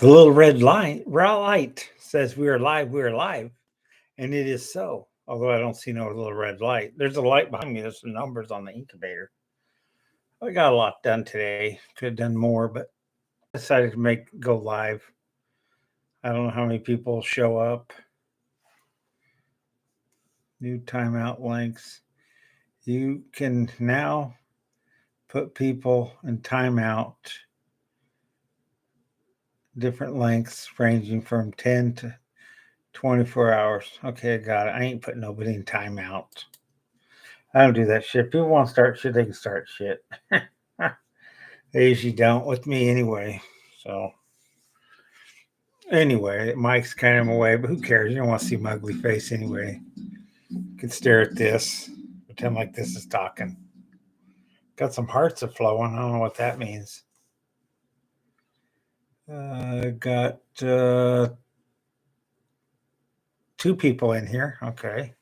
The little red light says we are live, and it is so. Although I don't see no little red light. There's a light behind me. There's some numbers on the incubator. I got a lot done today. Could have done more, but I decided to make go live. I don't know how many people show up. New timeout links. You can now put people in timeout, different lengths ranging from 10 to 24 hours. Okay, I got it. I ain't putting nobody in timeout. I don't do that shit. People want to start shit, they can start shit. They usually don't with me anyway. So anyway, Mike's kind of away, but who cares? You don't want to see my ugly face anyway. You can stare at this, pretend like this is talking. Got some hearts are flowing. I don't know what that means. Got 2 people in here. Okay.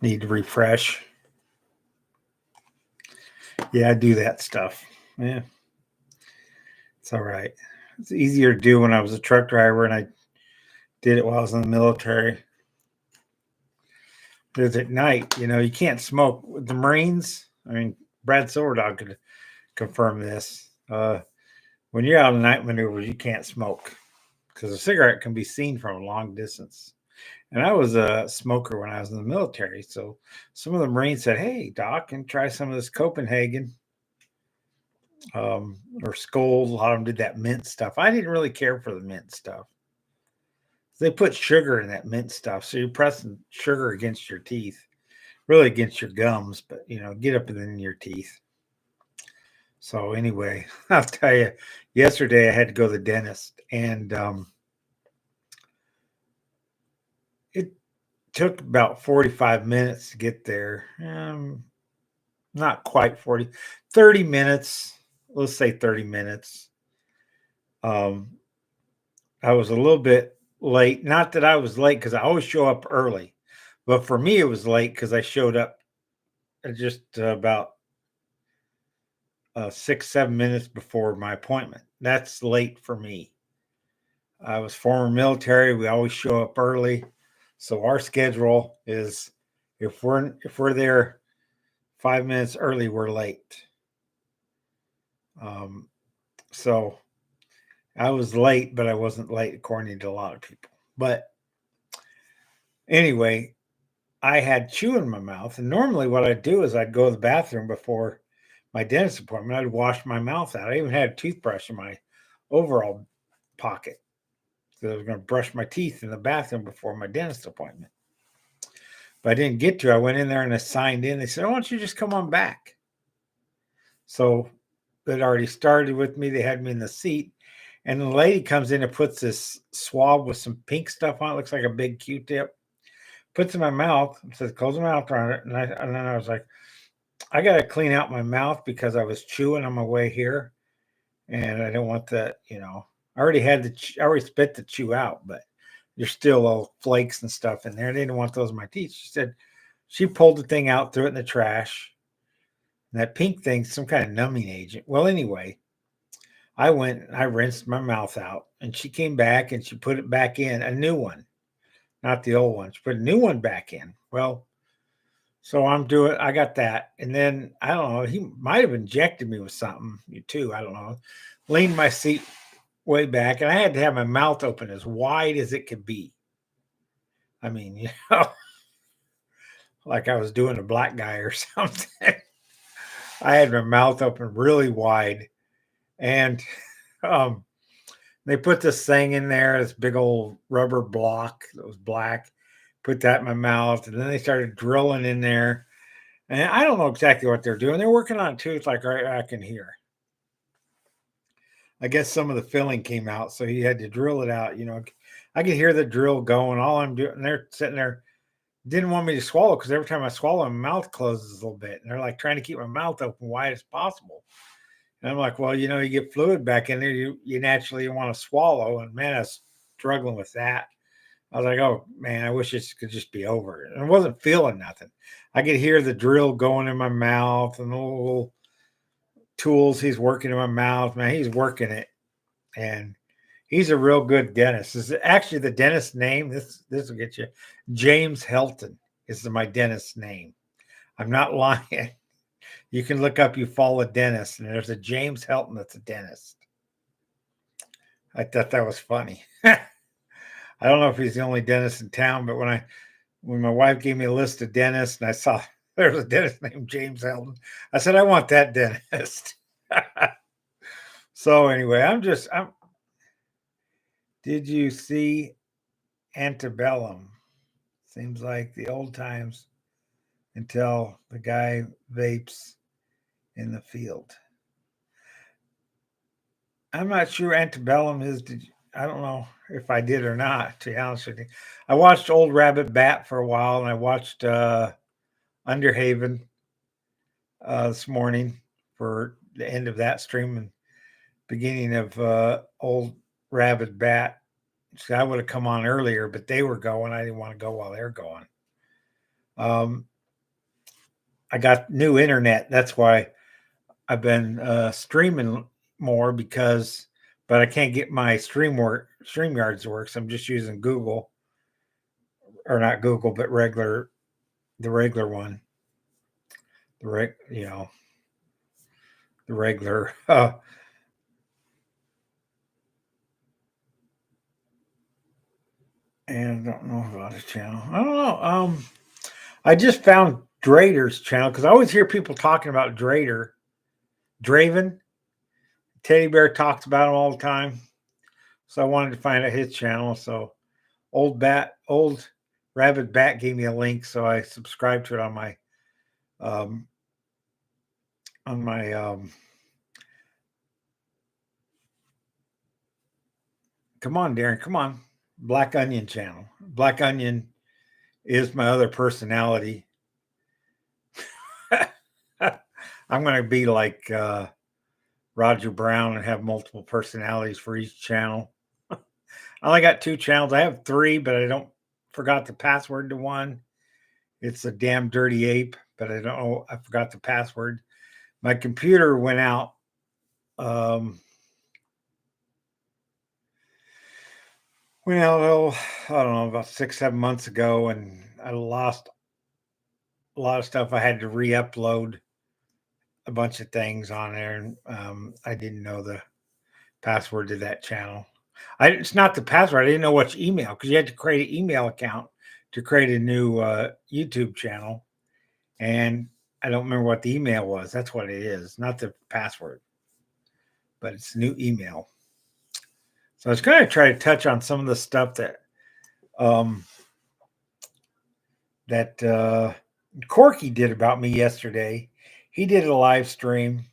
Need to refresh. Yeah, I do that stuff. Yeah. It's all right. It's easier to do when I was a truck driver and I did it while I was in the military. Because at night, you can't smoke with the Marines. I mean, Brad Silverdog could confirm this. When you're out on night maneuvers, you can't smoke because a cigarette can be seen from a long distance. And I was a smoker when I was in the military. So some of the Marines said, "Hey, Doc, can try some of this Copenhagen or Skoal." A lot of them did that mint stuff. I didn't really care for the mint stuff. They put sugar in that mint stuff. So you're pressing sugar against your teeth, really against your gums, but get up in your teeth. So anyway, I'll tell you, yesterday I had to go to the dentist and it took about 45 minutes to get there. Not quite 30 minutes. Let's say 30 minutes. I was a little bit late. Not that I was late because I always show up early, but for me, it was late because I showed up just about 6-7 minutes before my appointment. That's late for me. I was former military. We always show up early, so our schedule is if we're there 5 minutes early, we're late. So I was late, but I wasn't late according to a lot of people. But anyway, I had chew in my mouth, and normally what I'd do is I'd go to the bathroom before my dentist appointment. I'd wash my mouth out. I even had a toothbrush in my overall pocket. So I was going to brush my teeth in the bathroom before my dentist appointment. But I didn't get to. I went in there and I signed in. They said, "Why don't you just come on back?" So they'd already started with me. They had me in the seat. And the lady comes in and puts this swab with some pink stuff on it. Looks like a big Q-tip. Puts it in my mouth and says, "Close my mouth on it." And then I was like, I got to clean out my mouth because I was chewing on my way here. And I don't want that, I already I already spit the chew out, but there's still little flakes and stuff in there. I didn't want those in my teeth. She said she pulled the thing out, threw it in the trash. And that pink thing's some kind of numbing agent. Well, anyway, I went and I rinsed my mouth out, and she came back and she put it back in, a new one, not the old one. She put a new one back in. Well, so I got that. And then I don't know, he might have injected me with something too. I don't know. Leaned my seat way back, and I had to have my mouth open as wide as it could be. I mean, like I was doing a black guy or something. I had my mouth open really wide, and they put this thing in there, this big old rubber block that was black. Put that in my mouth, and then they started drilling in there. And I don't know exactly what they're doing. They're working on a tooth like right I can hear. I guess some of the filling came out, so he had to drill it out. I could hear the drill going. All I'm doing, and they're sitting there, didn't want me to swallow because every time I swallow, my mouth closes a little bit. And they're like trying to keep my mouth open wide as possible. And I'm like, well, you get fluid back in there, you naturally want to swallow. And man, I was struggling with that. I was like, oh man, I wish this could just be over. And I wasn't feeling nothing. I could hear the drill going in my mouth and the little tools he's working in my mouth. Man, he's working it. And he's a real good dentist. This is actually the dentist name. This will get you. James Helton is my dentist's name. I'm not lying. You can look up Eufaula dentist, and there's a James Helton that's a dentist. I thought that was funny. I don't know if he's the only dentist in town, but when my wife gave me a list of dentists and I saw there was a dentist named James Helton, I said, I want that dentist. So anyway, did you see Antebellum? Seems like the old times until the guy vapes in the field. I'm not sure Antebellum is. I don't know if I did or not, to be honest with you. I watched Old Rabbit Bat for a while, and I watched Underhaven this morning for the end of that stream and beginning of Old Rabbit Bat. See, I would have come on earlier, but they were going. I didn't want to go while they're going. I got new internet. That's why I've been streaming more but I can't get my StreamYards to work. So I'm just using Google, or not Google, but the regular one, the regular. And I don't know about his channel. I don't know. I just found Drader's channel because I always hear people talking about Draven. Teddy Bear talks about him all the time. So I wanted to find out his channel. So Old Rabbit Bat gave me a link, so I subscribed to it on my come on, Darren, come on. Black Onion channel. Black Onion is my other personality. I'm going to be like Roger Brown and have multiple personalities for each channel. I only got 2 channels. I have 3, but I forgot the password to one. It's a damn dirty ape, but I forgot the password. My computer went out. I don't know, about 6-7 months ago, and I lost a lot of stuff. I had to re-upload a bunch of things on there, and I didn't know the password to that channel. It's not the password. I didn't know which email, because you had to create an email account to create a new YouTube channel, and I don't remember what the email was. That's what it is, not the password, but it's a new email. So I was going to try to touch on some of the stuff that Corky did about me yesterday. He did a live stream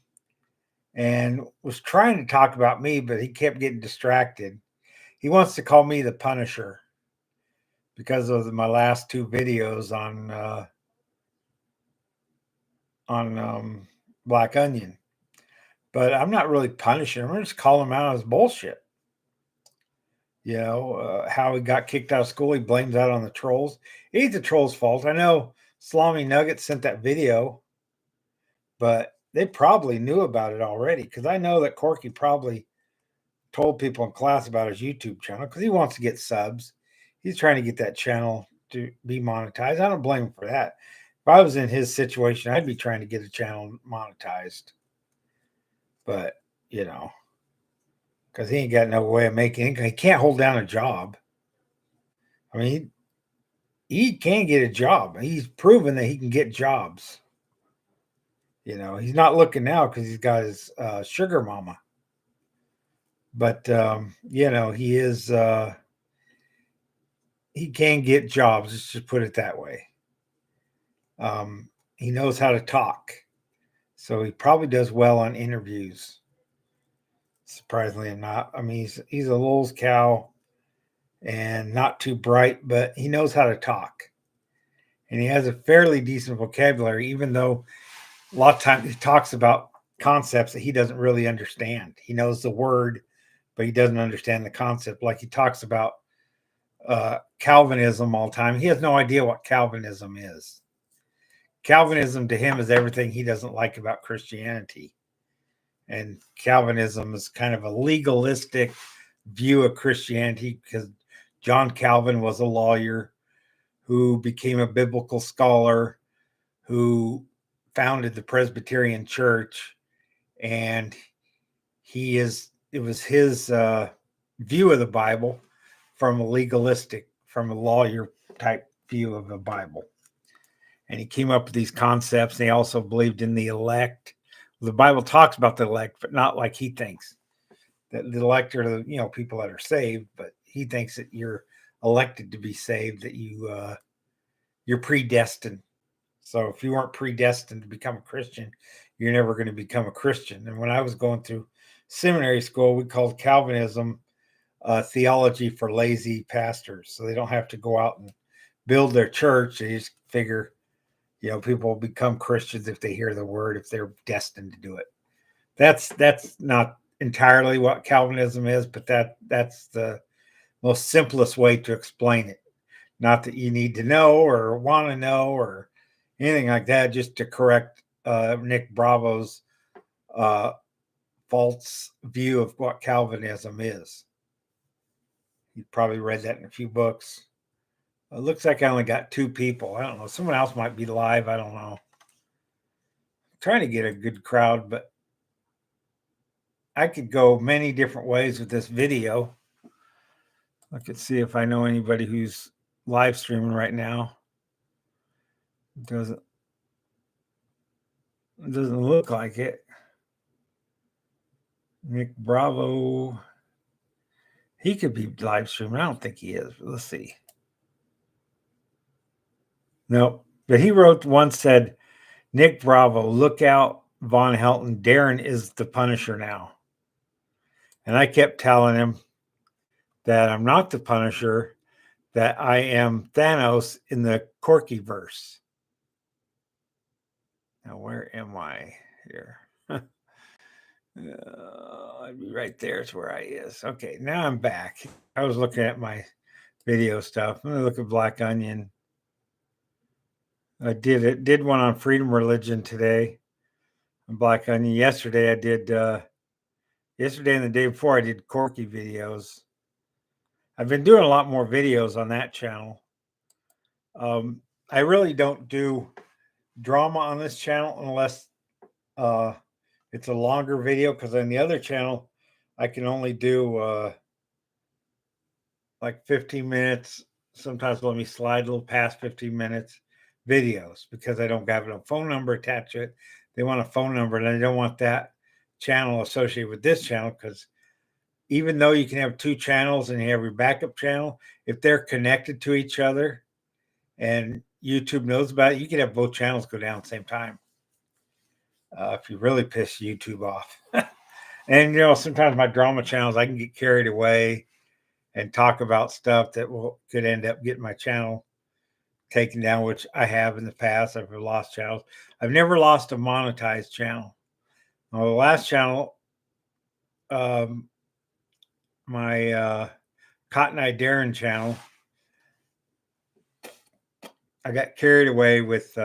and was trying to talk about me, but he kept getting distracted. He wants to call me the Punisher because of my last 2 videos on Black Onion. But I'm not really punishing him. I'm just calling him out on his bullshit. How he got kicked out of school. He blames that on the trolls. It ain't the trolls' fault. I know Salami Nuggets sent that video, but they probably knew about it already, because I know that Corky probably told people in class about his YouTube channel because he wants to get subs. He's trying to get that channel to be monetized. I don't blame him for that. If I was in his situation, I'd be trying to get a channel monetized. But, because he ain't got no way of making income. He can't hold down a job. I mean, he can get a job. He's proven that he can get jobs. He's not looking now because he's got his sugar mama. But, he is, he can get jobs. Let's just put it that way. He knows how to talk. So he probably does well on interviews. Surprisingly not. I mean, he's a Lulz cow and not too bright, but he knows how to talk. And he has a fairly decent vocabulary, even though a lot of times he talks about concepts that he doesn't really understand. He knows the word, but he doesn't understand the concept. Like he talks about Calvinism all the time. He has no idea what Calvinism is. Calvinism to him is everything he doesn't like about Christianity. And Calvinism is kind of a legalistic view of Christianity because John Calvin was a lawyer who became a biblical scholar, who founded the Presbyterian Church, and it was his view of the Bible from a lawyer type view of the Bible. And he came up with these concepts, and he also believed in the elect. The Bible talks about the elect, but not like he thinks. That the elect are the people that are saved, but he thinks that you're elected to be saved, that you're predestined. So if you weren't predestined to become a Christian, you're never going to become a Christian. And when I was going through seminary school, we called Calvinism theology for lazy pastors. So they don't have to go out and build their church. They just figure, people will become Christians if they hear the word, if they're destined to do it. That's not entirely what Calvinism is, but that's the most simplest way to explain it. Not that you need to know or want to know or anything like that, just to correct Nick Bravo's false view of what Calvinism is. You probably read that in a few books. It looks like I only got 2 people. I don't know. Someone else might be live. I don't know. I'm trying to get a good crowd, but I could go many different ways with this video. I could see if I know anybody who's live streaming right now. It doesn't look like it. Nick Bravo. He could be live streaming. I don't think he is. Let's see. Nope. But he said, Nick Bravo, look out, Von Helton. Darren is the Punisher now. And I kept telling him that I'm not the Punisher, that I am Thanos in the Corky verse. Now, where am I here? I'd be right there. It's where I is. Okay, now I'm back. I was looking at my video stuff. I'm going to look at Black Onion. I did one on freedom religion today on Black Onion. Yesterday I did yesterday and the day before I did Corky videos. I've been doing a lot more videos on that channel. I really don't do drama on this channel unless it's a longer video, because on the other channel I can only do like 15 minutes. Sometimes let me slide a little past 15 minutes videos because I don't have a phone number attached to it. They want a phone number, and I don't want that channel associated with this channel, because even though you can have 2 channels and you have your backup channel, if they're connected to each other and YouTube knows about it, you can have both channels go down at the same time. If you really piss YouTube off. And, sometimes my drama channels, I can get carried away and talk about stuff that could end up getting my channel taken down, which I have in the past. I've lost channels. I've never lost a monetized channel. Now, the last channel, my Cotton Eye Darren channel, I got carried away with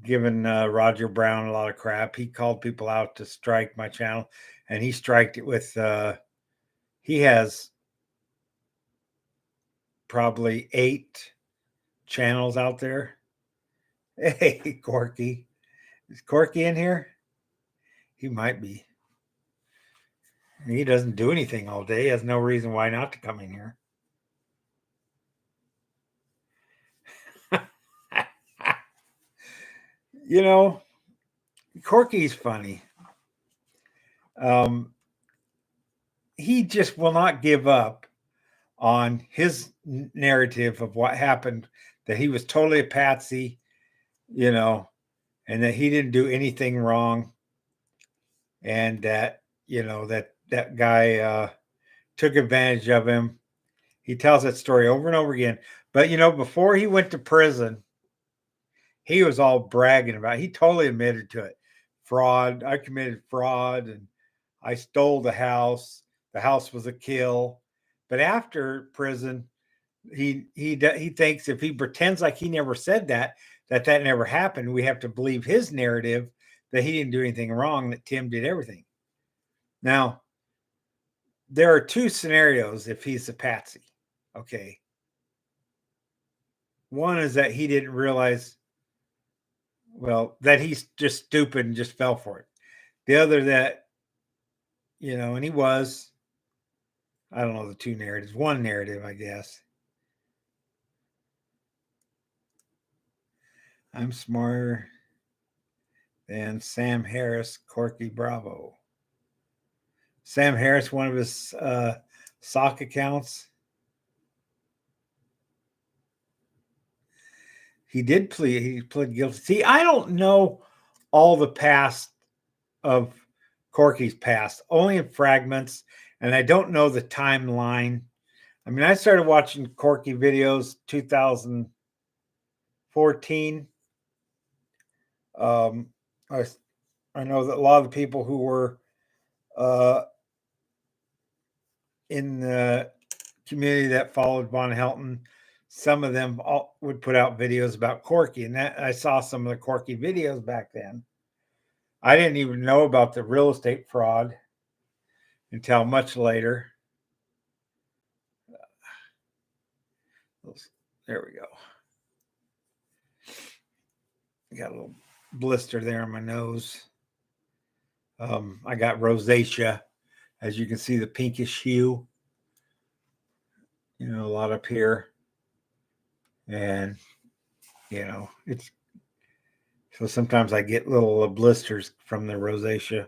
giving Roger Brown a lot of crap. He called people out to strike my channel, and he striked it with he has probably 8 channels out there. Hey, Corky. Is Corky in here? He might be. He doesn't do anything all day. He has no reason why not to come in here. Corky's funny. He just will not give up on his narrative of what happened, that he was totally a patsy, and that he didn't do anything wrong, and that, that guy took advantage of him. He tells that story over and over again. But, before he went to prison, he was all bragging about it. He totally admitted to it. Fraud. I committed fraud, and I stole the house. The house was a kill. But after prison, he thinks if he pretends like he never said that, that never happened, we have to believe his narrative that he didn't do anything wrong, that Tim did everything. Now, there are two scenarios if he's a patsy. Okay. One is that he didn't realize, well, that he's just stupid and just fell for it. The other that, and he was, I don't know the two narratives, one narrative, I guess. I'm smarter than Sam Harris, Corky Bravo. Sam Harris, one of his sock accounts. He pled guilty. See, I don't know all the past of Corky's past, only in fragments, and I don't know the timeline. I mean, I started watching Corky videos 2014. I know that a lot of the people who were in the community that followed Von Helton, some of them would put out videos about Corky, and that I saw some of the Corky videos back then. I didn't even know about the real estate fraud until much later. There we go. I got a little blister there on my nose. I got rosacea, as you can see, the pinkish hue. A lot up here, and it's so sometimes I get little blisters from the rosacea.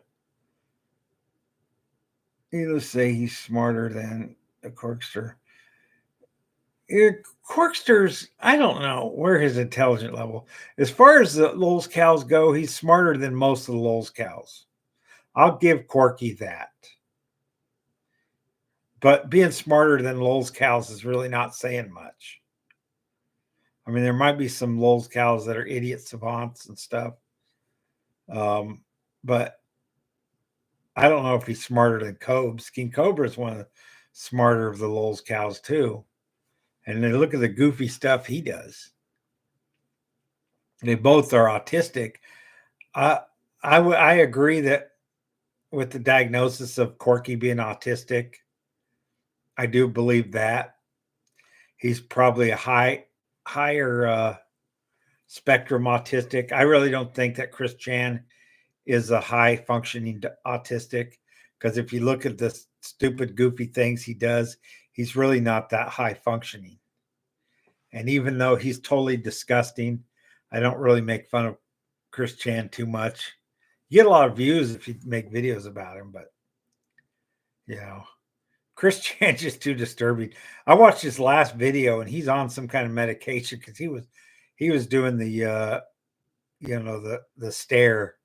Let's say he's smarter than a Corkster. Corksters, I don't know where his intelligence level. As far as the Lowell's cows go, he's smarter than most of the Lowell's cows. I'll give Corky that. But being smarter than Lowell's cows is really not saying much. I mean, there might be some Lowell's cows that are idiot savants and stuff. But I don't know if he's smarter than Cobes. King Cobra is one of the smarter of the Lowell's cows too. And then look at the goofy stuff he does. They both are autistic. I agree that with the diagnosis of Corky being autistic, I do believe that he's probably a higher spectrum autistic. I really don't think that Chris Chan is a high functioning autistic, because if you look at the stupid, goofy things he does, he's really not that high functioning. And even though he's totally disgusting, I don't really make fun of Chris Chan too much. You get a lot of views if you make videos about him, but Chris Chan's just too disturbing. I watched his last video and he's on some kind of medication because he was doing the the stare,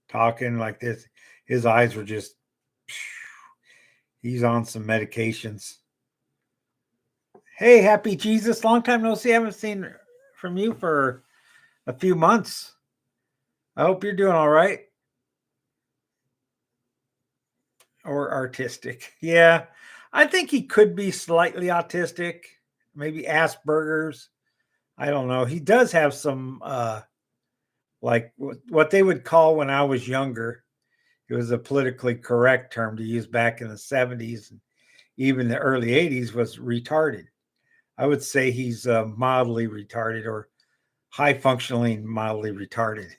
talking like this. His eyes were just, he's on some medications. Hey, happy Jesus. Long time no see. I haven't seen from you for a few months. I hope you're doing all right. Or artistic. Yeah. I think he could be slightly autistic, maybe Asperger's. I don't know. He does have some like what they would call, when I was younger, it was a politically correct term to use back in the 70s and even the early 80s, was retarded. I would say he's mildly retarded, or high functioning mildly retarded.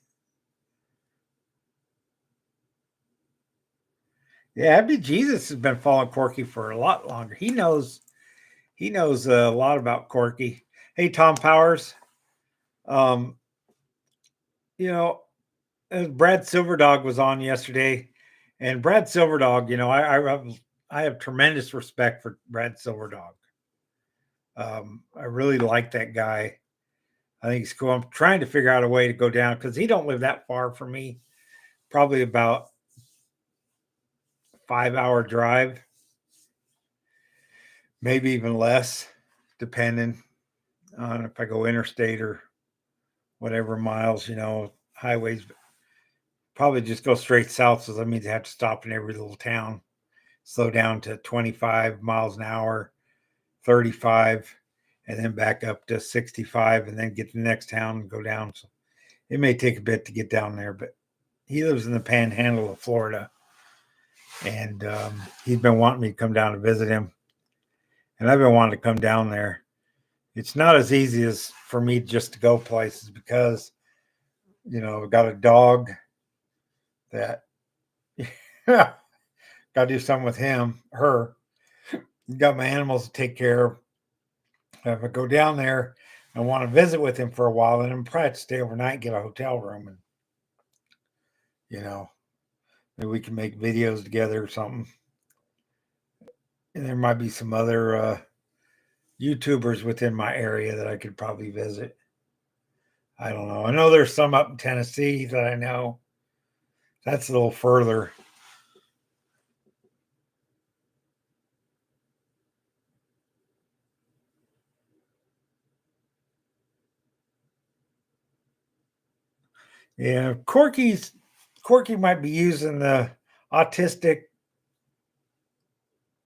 Yeah, Happy Jesus has been following Corky for a lot longer. He knows a lot about Corky. Hey, Tom Powers. Brad Silverdog was on yesterday, and Brad Silverdog, I have tremendous respect for Brad Silverdog. I really like that guy. I think he's cool. I'm trying to figure out a way to go down, because he don't live that far from me. Probably about 5-hour drive, maybe even less, depending on if I go interstate or whatever miles, highways. Probably just go straight south, so that means I have to stop in every little town slow down to 25 miles an hour, 35, and then back up to 65, and then get to the next town and go down. So it may take a bit to get down there, but he lives in the panhandle of Florida, and he's been wanting me to come down to visit him, and I've been wanting to come down there. It's not as easy as for me just to go places because, I've got a dog that got to do something with her. Got my animals to take care of. If I go down there and want to visit with him for a while, then I'm probably have to stay overnight, get a hotel room, and maybe we can make videos together or something. And there might be some other YouTubers within my area that I could probably visit. I don't know. I know there's some up in Tennessee that I know. That's a little further. Yeah, Corky might be using the autistic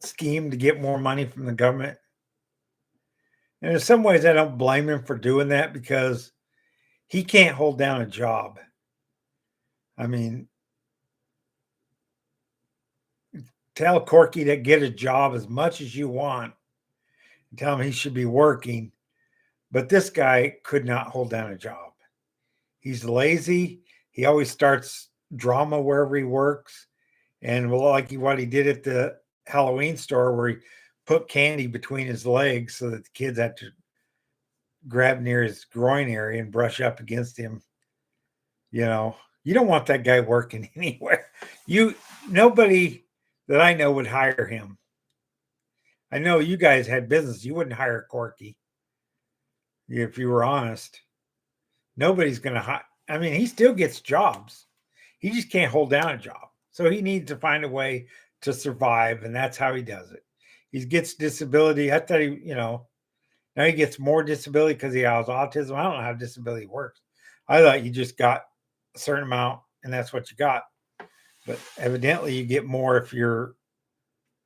scheme to get more money from the government. And in some ways, I don't blame him for doing that because he can't hold down a job. I mean, tell Corky to get a job as much as you want. Tell him he should be working. But this guy could not hold down a job. He's lazy. He always starts drama wherever he works. And like what he did at the Halloween store where he put candy between his legs so that the kids had to grab near his groin area and brush up against him. You don't want that guy working anywhere. Nobody that I know would hire him. I know you guys had business. You wouldn't hire Corky if you were honest. Nobody's going to hire. I mean, he still gets jobs. He just can't hold down a job. So he needs to find a way to survive, and that's how he does it. He gets disability. I thought now he gets more disability because he has autism. I don't know how disability works. I thought you just got a certain amount, and that's what you got. But evidently, you get more if you're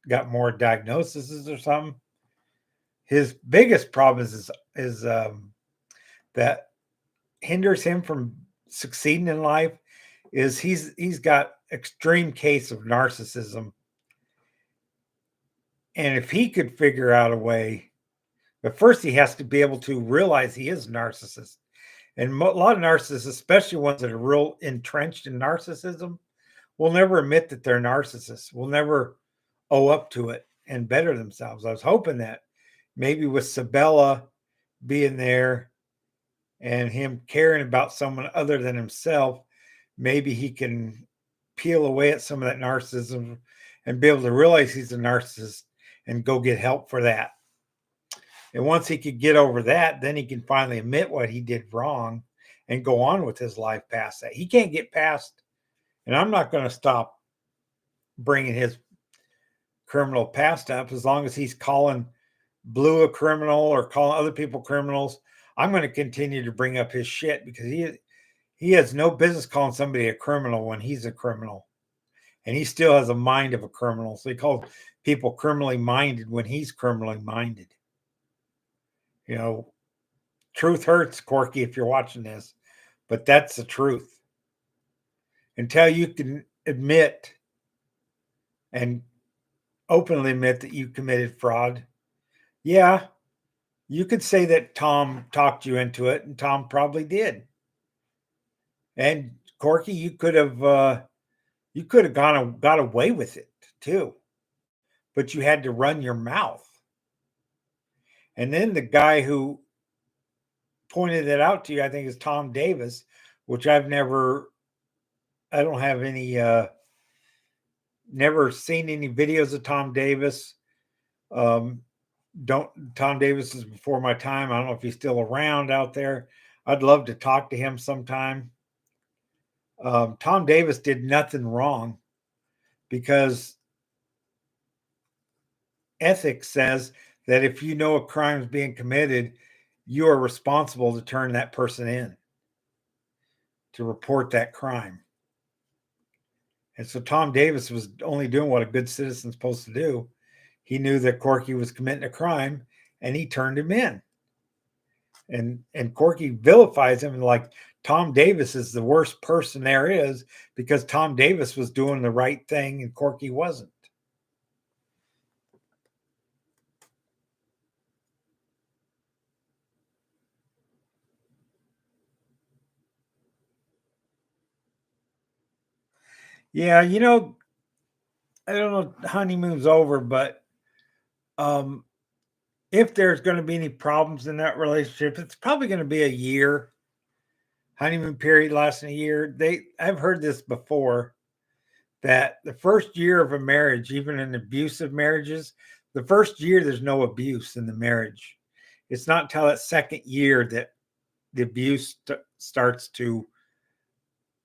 got more diagnoses or something. His biggest problem is that hinders him from succeeding in life is he's got extreme case of narcissism. And if he could figure out a way, but first he has to be able to realize he is a narcissist. And a lot of narcissists, especially ones that are real entrenched in narcissism, will never admit that they're narcissists, will never owe up to it and better themselves. I was hoping that maybe with Sabella being there and him caring about someone other than himself, maybe he can peel away at some of that narcissism and be able to realize he's a narcissist and go get help for that. And once he could get over that, then he can finally admit what he did wrong and go on with his life past that. He can't get past, and I'm not going to stop bringing his criminal past up as long as he's calling Blue a criminal or calling other people criminals. I'm going to continue to bring up his shit because he has no business calling somebody a criminal when he's a criminal. And he still has a mind of a criminal. So he calls people criminally minded when he's criminally minded. Truth hurts, Corky, if you're watching this, but that's the truth. Until you can admit and openly admit that you committed fraud, yeah, you could say that Tom talked you into it, and Tom probably did. And Corky, you could have got away with it too, but you had to run your mouth. And then the guy who pointed it out to you, I think, is Tom Davis, which I don't have any, never seen any videos of Tom Davis. Tom Davis is before my time. I don't know if he's still around out there. I'd love to talk to him sometime. Tom Davis did nothing wrong because ethics says that if you know a crime is being committed, you are responsible to turn that person in to report that crime. And so Tom Davis was only doing what a good citizen's supposed to do. He knew that Corky was committing a crime, and he turned him in. And Corky vilifies him, and like Tom Davis is the worst person there is because Tom Davis was doing the right thing and Corky wasn't. Yeah, I don't know, honeymoon's over, but um if there's going to be any problems in that relationship, it's probably going to be a year. Honeymoon period lasting a year. I've heard this before that the first year of a marriage, even in abusive marriages, the first year there's no abuse in the marriage. It's not until that second year that the abuse starts to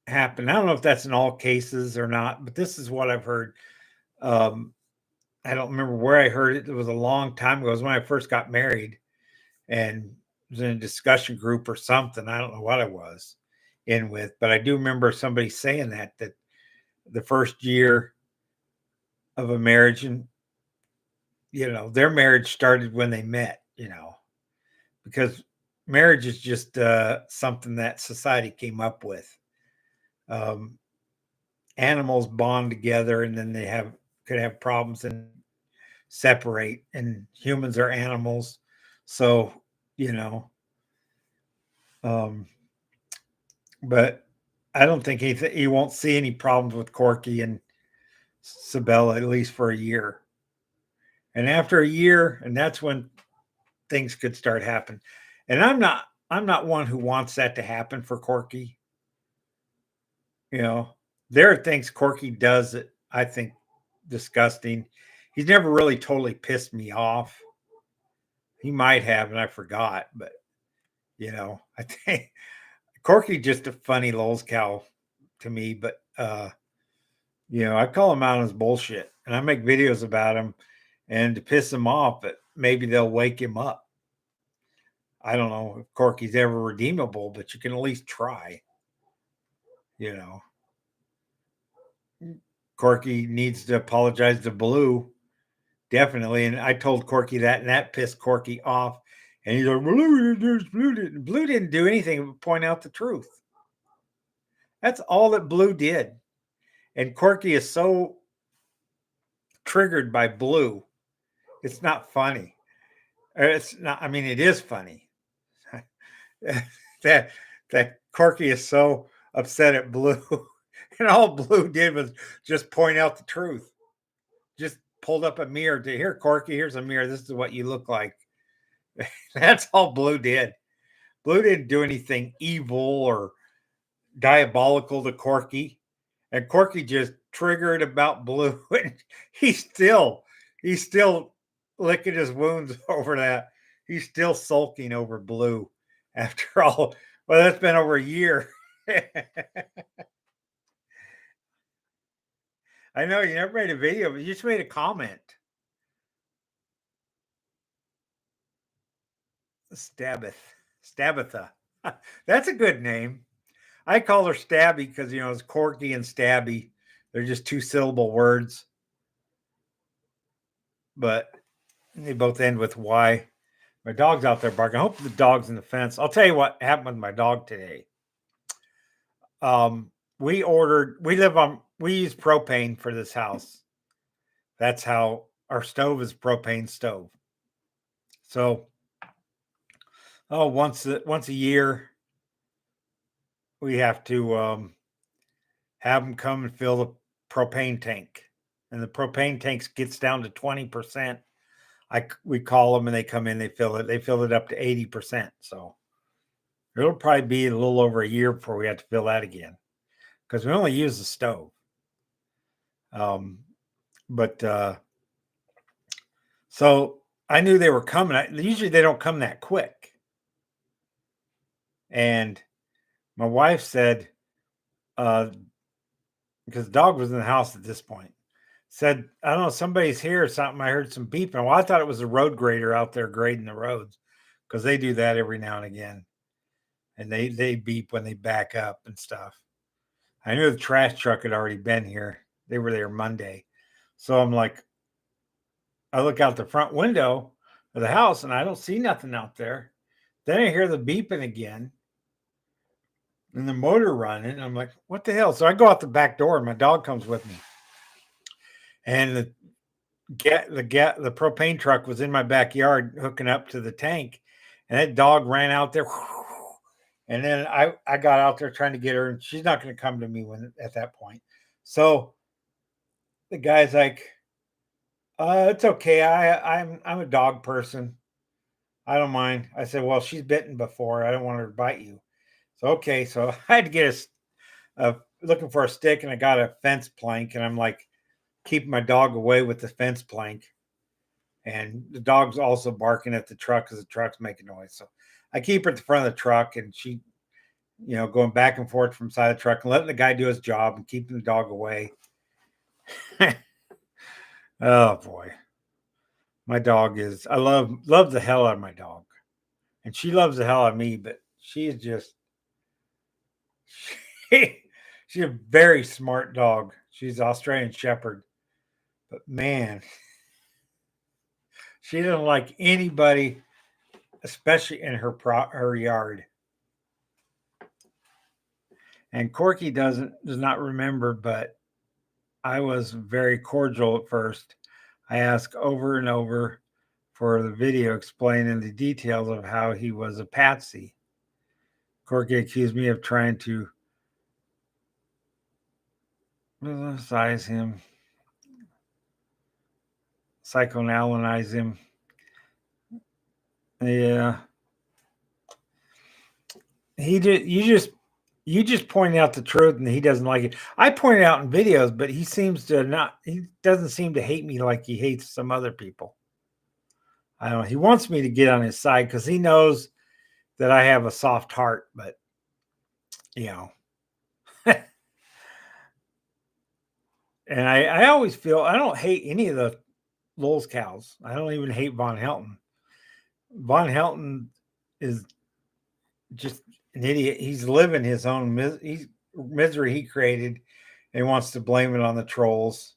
happen. I don't know if that's in all cases or not, but this is what I've heard. Um, I don't remember where I heard it. It was a long time ago. It was when I first got married and was in a discussion group or something. I don't know what I was in with, but I do remember somebody saying that the first year of a marriage, and their marriage started when they met, because marriage is just something that society came up with. Um, Animals bond together and then could have problems and separate, and humans are animals. So, you know, um, but I don't think he won't see any problems with Corky and Sabella, at least for a year. And after a year, and that's when things could start happening. And I'm not one who wants that to happen for Corky. You know, there are things Corky does that I think disgusting. He's never really totally pissed me off. He might have, and I forgot, but I think Corky just a funny lol's cow to me. But I call him out on his bullshit, and I make videos about him, and to piss him off, but maybe they'll wake him up. I don't know if Corky's ever redeemable, but you can at least try. You know, Corky needs to apologize to Blue, definitely. And I told Corky that, and that pissed Corky off. And he's like, Blue didn't do anything but point out the truth. That's all that Blue did. And Corky is so triggered by Blue, it's not funny. It's not. I mean, it is funny that Corky is so upset at Blue, and all Blue did was just point out the truth. Just pulled up a mirror to here, Corky. Here's a mirror. This is what you look like. That's all Blue did. Blue didn't do anything evil or diabolical to Corky, and Corky just triggered about Blue, and he's still licking his wounds over that. He's still sulking over Blue after all. Well, that's been over a year. I know you never made a video, but you just made a comment. Stabitha. That's a good name. I call her Stabby because it's Corky and Stabby. They're just 2-syllable words, but they both end with Y. My dog's out there barking. I hope the dog's in the fence. I'll tell you what happened with my dog today. We use propane for this house. That's how our stove is propane stove. So, once a year, we have to have them come and fill the propane tank, and the propane tank gets down to 20%. We call them and they come in, they fill it. They fill it up to 80%. So it'll probably be a little over a year before we have to fill that again because we only use the stove. But so I knew they were coming. Usually they don't come that quick. And my wife said, because the dog was in the house at this point, said, I don't know, somebody's here or something. I heard some beeping. Well, I thought it was a road grader out there grading the roads because they do that every now and again. And they beep when they back up and stuff. I knew the trash truck had already been here. They were there Monday. So I'm like, I look out the front window of the house and I don't see nothing out there. Then I hear the beeping again and the motor running. I'm like, what the hell? So I go out the back door and my dog comes with me. And the propane truck was in my backyard hooking up to the tank. And that dog ran out there. And then I got out there trying to get her, and she's not going to come to me at that point. So the guy's like, it's okay. I'm a dog person. I don't mind. I said, well, she's bitten before. I don't want her to bite you. So okay. So I had to get looking for a stick, and I got a fence plank, and I'm like keeping my dog away with the fence plank. And the dog's also barking at the truck because the truck's making noise. So I keep her at the front of the truck, and she, going back and forth from side of the truck and letting the guy do his job and keeping the dog away. Oh boy. My dog I love the hell out of my dog. And she loves the hell out of me, but she is just she's a very smart dog. She's an Australian Shepherd. But man, she doesn't like anybody, especially in her yard. And Corky does not remember, but I was very cordial at first. I asked over and over for the video explaining the details of how he was a patsy. Corky accused me of trying to size him, psychoanalyze him. Yeah. You just pointed out the truth and he doesn't like it. I point it out in videos, but he doesn't seem to hate me like he hates some other people. I don't know. He wants me to get on his side because he knows that I have a soft heart, but and I always feel I don't hate any of the Lowell's cows. I don't even hate Von Helton. Von Helton is just an idiot. He's living his own misery he created and wants to blame it on the trolls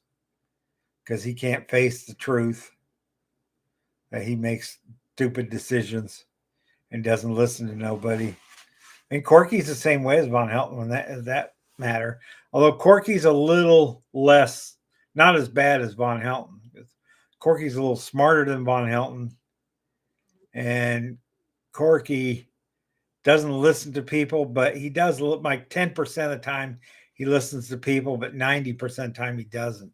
because he can't face the truth that he makes stupid decisions and doesn't listen to nobody. And Corky's the same way as Von Helton in that matter. Although Corky's a little less, not as bad as Von Helton. Corky's a little smarter than Von Helton. And Corky doesn't listen to people, but he does like 10% of the time he listens to people, but 90% of the time he doesn't.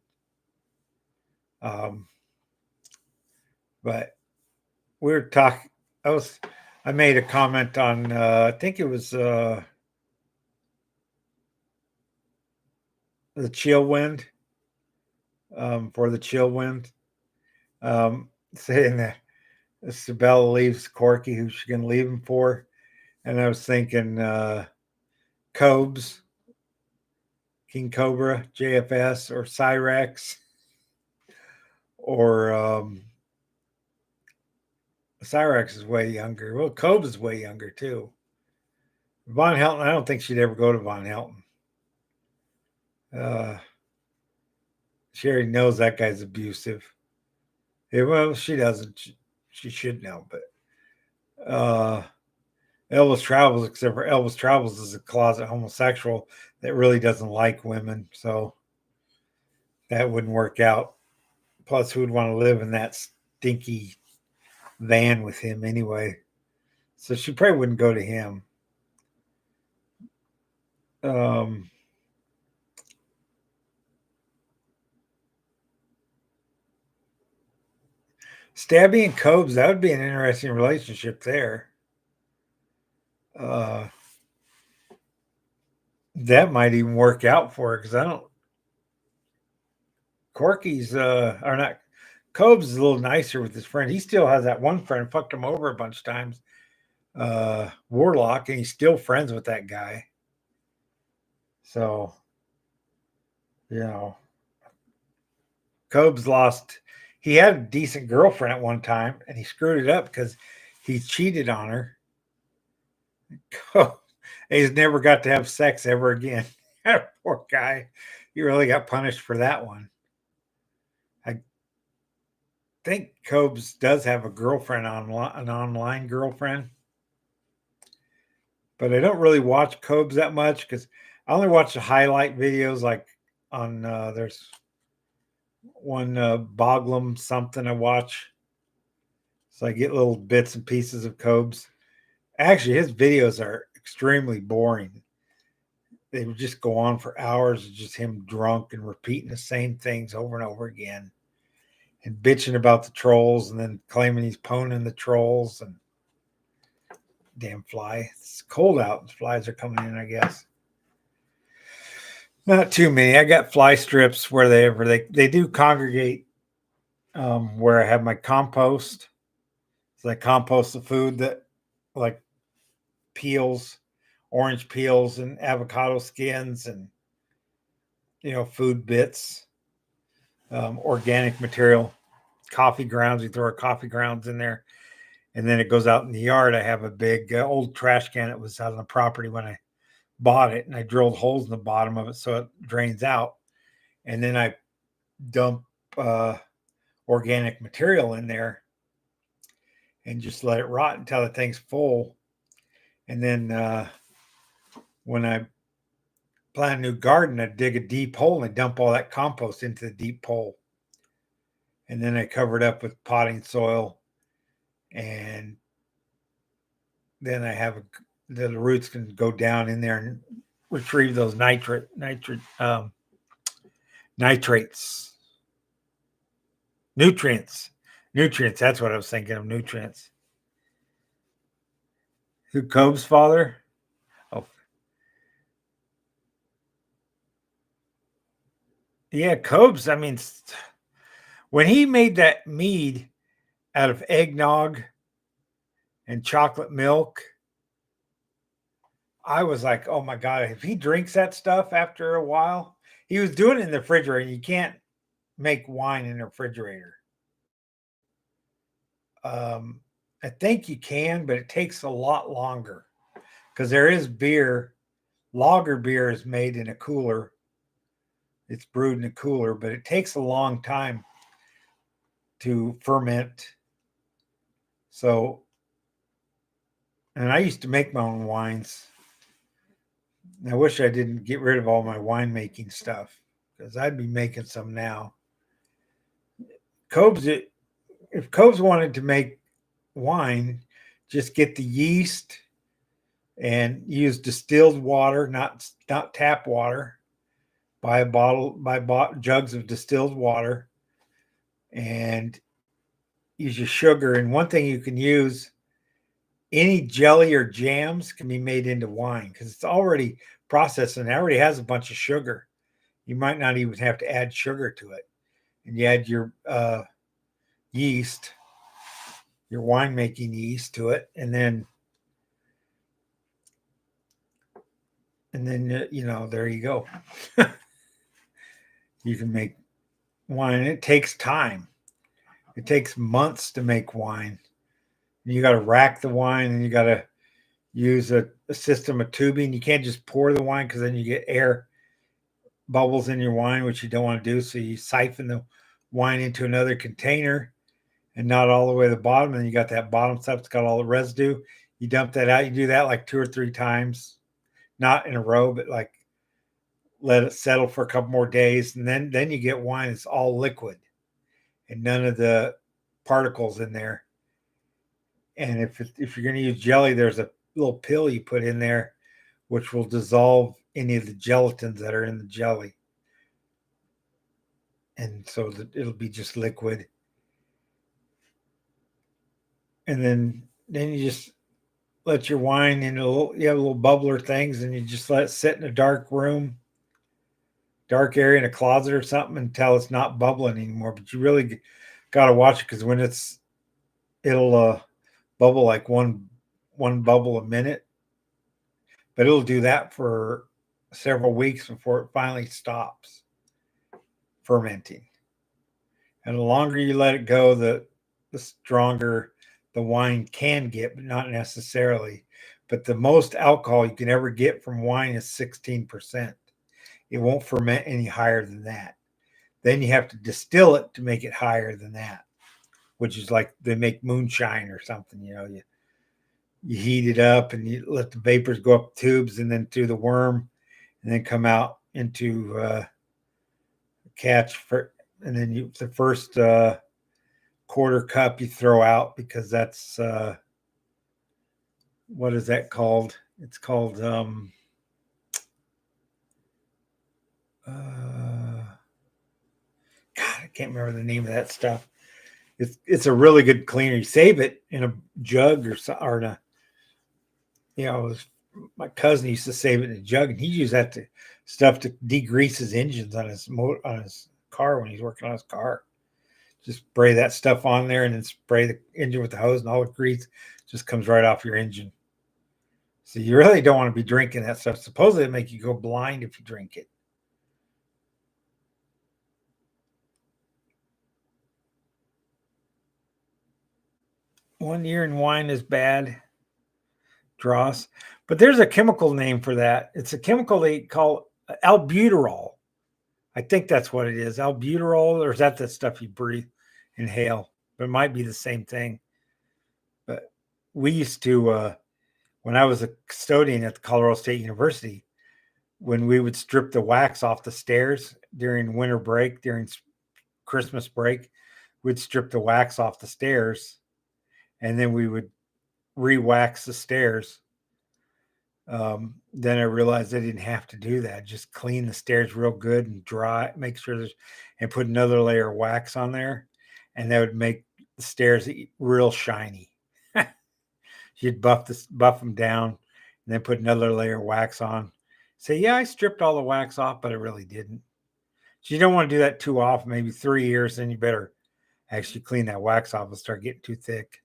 But we were talking, I made a comment on, I think it was the chill wind, for the chill wind, saying that Isabella leaves Corky, who's she going to leave him for? And I was thinking Cobes, King Cobra, JFS, or Cyrex, or Cyrex is way younger. Well, Cobes is way younger too. Von Helton, I don't think she'd ever go to Von Helton. She already knows that guy's abusive. Yeah, well, she doesn't. She should know, but Elvis Travels, except for Elvis Travels is a closet homosexual that really doesn't like women, so that wouldn't work out. Plus, who would want to live in that stinky van with him anyway? So she probably wouldn't go to him. Stabby and Cobes, that would be an interesting relationship there. That might even work out for her because I don't. Corky's are not. Cobes is a little nicer with his friend. He still has that one friend, fucked him over a bunch of times. Warlock, and he's still friends with that guy. So, Cobes lost. He had a decent girlfriend at one time, and he screwed it up because he cheated on her. He's never got to have sex ever again. Poor guy. He really got punished for that one. I think Cobes does have a girlfriend online, an online girlfriend, but I don't really watch Cobes that much because I only watch the highlight videos. Like on there's one Boglum something I watch, so I get little bits and pieces of Cobes. Actually, his videos are extremely boring. They would just go on for hours, just him drunk and repeating the same things over and over again, and bitching about the trolls, and then claiming he's pwning the trolls. And damn fly, it's cold out, and flies are coming in. I guess not too many. I got fly strips wherever they do congregate. Where I have my compost, so I compost the food that like peels, orange peels, and avocado skins, and food bits, organic material, coffee grounds. We throw our coffee grounds in there, and then it goes out in the yard. I have a big old trash can that was out on the property when I bought it, and I drilled holes in the bottom of it so it drains out, and then I dump organic material in there and just let it rot until the thing's full. And then when I plant a new garden, I dig a deep hole and I dump all that compost into the deep hole. And then I cover it up with potting soil. And then I have the roots can go down in there and retrieve those nitrates. Nutrients. That's what I was thinking of. Nutrients. Who Cobe's father? Oh, yeah, Cobe's. I mean, when he made that mead out of eggnog and chocolate milk, I was like, oh my God, if he drinks that stuff after a while, he was doing it in the refrigerator. And you can't make wine in the refrigerator. I think you can, but it takes a lot longer because there is beer. Lager beer is made in a cooler. It's brewed in a cooler, but it takes a long time to ferment. So, and I used to make my own wines. I wish I didn't get rid of all my winemaking stuff because I'd be making some now. If Cobes wanted to make wine, just get the yeast and use distilled water, not tap water. Buy jugs of distilled water and use your sugar. And one thing you can use, any jelly or jams can be made into wine because it's already processed and it already has a bunch of sugar. You might not even have to add sugar to it. And you add your yeast, your winemaking yeast to it, and then there you go. You can make wine. It takes time. It takes months to make wine. You got to rack the wine, and you got to use a system of tubing. You can't just pour the wine because then you get air bubbles in your wine, which you don't want to do. So you siphon the wine into another container and not all the way to the bottom. And you got that bottom stuff that's got all the residue. You dump that out. You do that like 2 or 3 times, not in a row, but like let it settle for a couple more days. And then you get wine that's all liquid and none of the particles in there. And if you're going to use jelly, there's a little pill you put in there, which will dissolve any of the gelatins that are in the jelly. And so that it'll be just liquid. And then you just let your wine in you have little bubbler things, and you just let it sit in a dark room, dark area in a closet or something until it's not bubbling anymore. But you really got to watch it because when it'll bubble like one bubble a minute, but it'll do that for several weeks before it finally stops fermenting. And the longer you let it go, the stronger the wine can get, but not necessarily. But the most alcohol you can ever get from wine is 16%. it won't ferment any higher than that. Then you have to distill it to make it higher than that, which is like they make moonshine or something. You heat it up and you let the vapors go up tubes and then through the worm and then come out into catch for, and then the first quarter cup you throw out because that's what is that called? It's called God, I can't remember the name of that stuff. It's a really good cleaner. You save it in a jug or in a, my cousin used to save it in a jug, and he used that stuff to degrease his engines on his car when he's working on his car. Just spray that stuff on there, and then spray the engine with the hose, and all the grease just comes right off your engine. So you really don't want to be drinking that stuff. Supposedly it make you go blind if you drink it. One year in wine is bad. Dross. But there's a chemical name for that. It's a chemical they call albuterol. I think that's what it is. Albuterol, or is that the stuff you breathe, inhale? But it might be the same thing. But we used to, when I was a custodian at the Colorado State University, when we would strip the wax off the stairs during winter break, during Christmas break, we'd strip the wax off the stairs, and then we would re-wax the stairs. Then I realized I didn't have to do that. Just clean the stairs real good and dry, make sure and put another layer of wax on there, and that would make the stairs real shiny. You'd buff them down, and then put another layer of wax on. Say, yeah, I stripped all the wax off, but I really didn't. So you don't want to do that too often. Maybe 3 years, then you better actually clean that wax off and start getting too thick.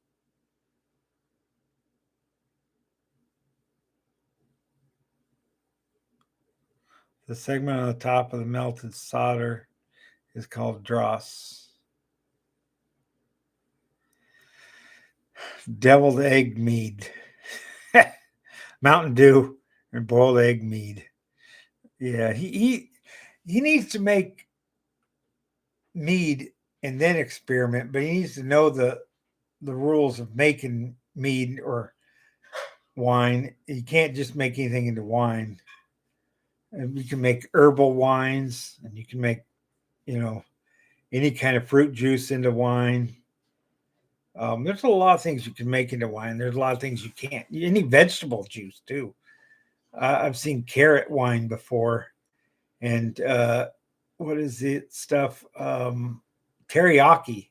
The segment on the top of the melted solder is called dross. Deviled egg mead. Mountain Dew and boiled egg mead. Yeah, he needs to make mead and then experiment, but he needs to know the rules of making mead or wine. You can't just make anything into wine. And you can make herbal wines, and you can make, any kind of fruit juice into wine. There's a lot of things you can make into wine. There's a lot of things you can't. Any vegetable juice too. I've seen carrot wine before, and what is it stuff? Teriyaki.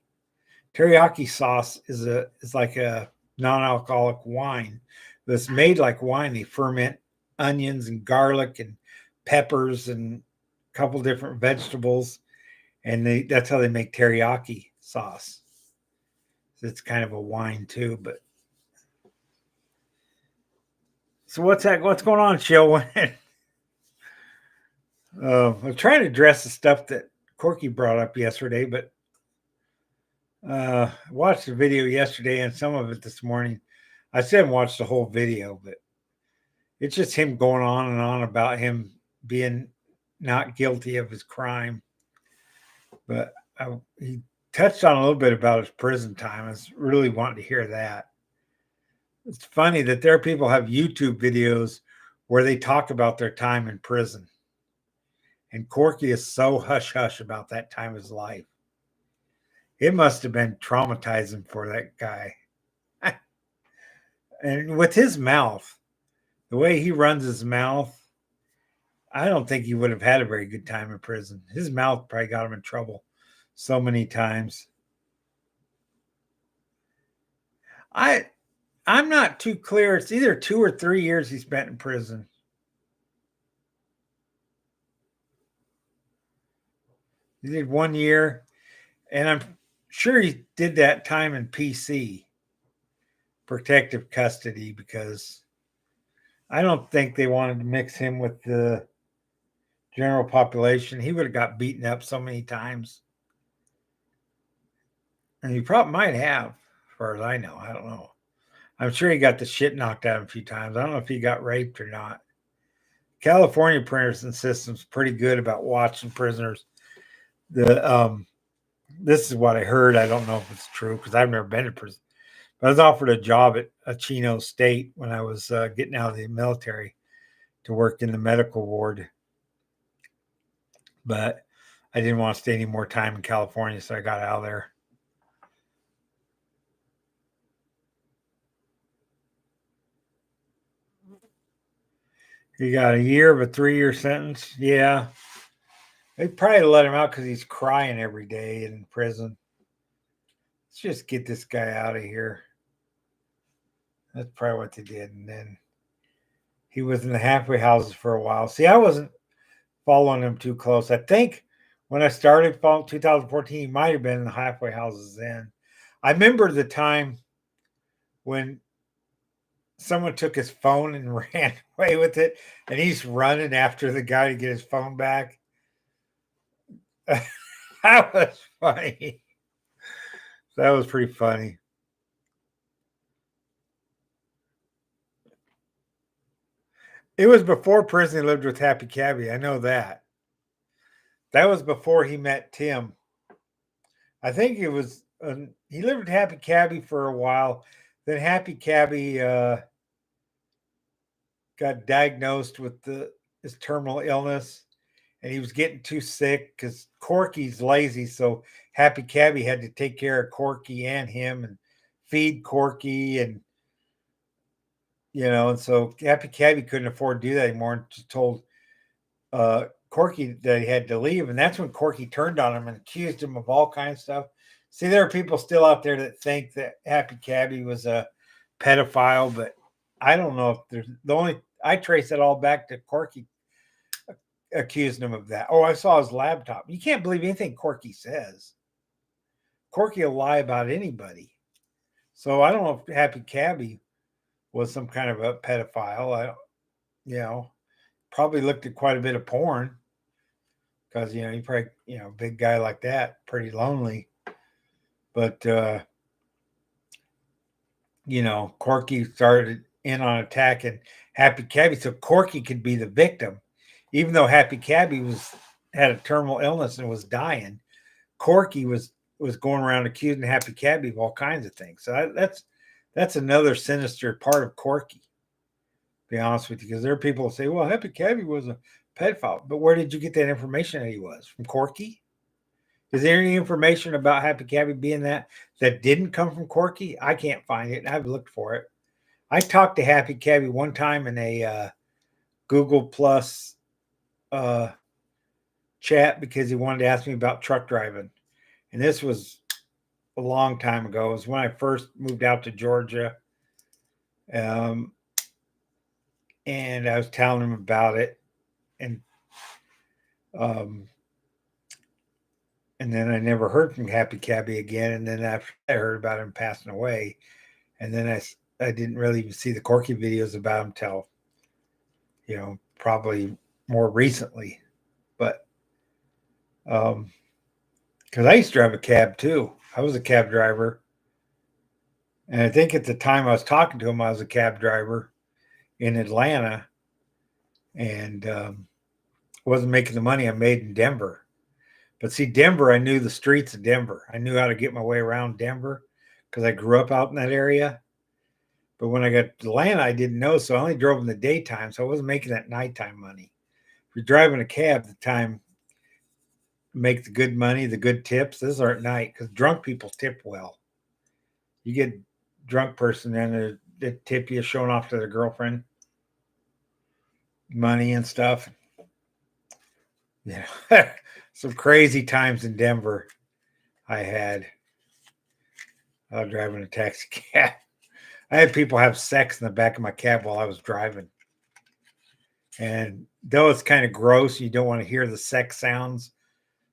Teriyaki sauce is like a non-alcoholic wine that's made like wine. They ferment onions and garlic and peppers and a couple different vegetables, and that's how they make teriyaki sauce. So it's kind of a wine too. But so what's going on, Chill? I'm trying to address the stuff that Corky brought up yesterday, but I watched the video yesterday and some of it this morning. I still haven't watched the whole video, but it's just him going on and on about him being not guilty of his crime. But he touched on a little bit about his prison time. I was really wanting to hear that. It's funny that there are people who have YouTube videos where they talk about their time in prison. And Corky is so hush-hush about that time of his life. It must have been traumatizing for that guy. And with his mouth, the way he runs his mouth, I don't think he would have had a very good time in prison. His mouth probably got him in trouble so many times. I'm not too clear. It's either 2 or 3 years he spent in prison. He did 1 year, and I'm sure he did that time in PC, protective custody, because I don't think they wanted to mix him with the general population. He would have got beaten up so many times. And he probably might have, as far as I know. I don't know. I'm sure he got the shit knocked out of him a few times. I don't know if he got raped or not. California prison system's pretty good about watching prisoners. The This is what I heard. I don't know if it's true because I've never been to prison. But I was offered a job at a Chino State when I was getting out of the military to work in the medical ward. But I didn't want to stay any more time in California, so I got out of there. He got a year of a 3-year sentence. Yeah. They probably let him out because he's crying every day in prison. Let's just get this guy out of here. That's probably what they did. And then he was in the halfway houses for a while. See, I wasn't following him too close. I think when I started following 2014, he might have been in the halfway houses then. I remember the time when someone took his phone and ran away with it, and he's running after the guy to get his phone back. That was funny. That was pretty funny. It was before prison he lived with Happy Cabby. I know that. That was before he met Tim. I think it was he lived with Happy Cabby for a while. Then Happy Cabby got diagnosed with his terminal illness, and he was getting too sick because Corky's lazy. So Happy Cabby had to take care of Corky and him and feed Corky, and and so Happy Cabby couldn't afford to do that anymore and just told Corky that he had to leave. And that's when Corky turned on him and accused him of all kinds of stuff. See, there are people still out there that think that Happy Cabby was a pedophile, but I don't know if I trace it all back to Corky accusing him of that. Oh, I saw his laptop. You can't believe anything Corky says. Corky will lie about anybody. So I don't know if Happy Cabby was some kind of a pedophile. Probably looked at quite a bit of porn because, he probably, big guy like that, pretty lonely. But, Corky started in on attacking Happy Cabby so Corky could be the victim. Even though Happy Cabby had a terminal illness and was dying, Corky was going around accusing Happy Cabby of all kinds of things. So that's another sinister part of Corky, to be honest with you, because there are people who say, well, Happy Cabby was a pedophile. But where did you get that information that he was? From Corky? Is there any information about Happy Cabby being that didn't come from Corky? I can't find it. I've looked for it. I talked to Happy Cabby one time in a Google Plus chat because he wanted to ask me about truck driving. And this was a long time ago. It was when I first moved out to Georgia. And I was telling him about it. And then I never heard from Happy Cabby again. And then after I heard about him passing away, and then I didn't really even see the Corky videos about him till, probably more recently. But because I used to drive a cab too. I was a cab driver. And I think at the time I was talking to him, I was a cab driver in Atlanta and wasn't making the money I made in Denver. But see, Denver, I knew the streets of Denver. I knew how to get my way around Denver because I grew up out in that area. But when I got to Atlanta, I didn't know. So I only drove in the daytime. So I wasn't making that nighttime money. If you're driving a cab, the time make the good money, the good tips. Those are at night because drunk people tip well. You get drunk person and they tip you showing off to their girlfriend money and stuff. Some crazy times in Denver I had driving a taxi cab. I had people have sex in the back of my cab while I was driving. And though it's kind of gross, you don't want to hear the sex sounds,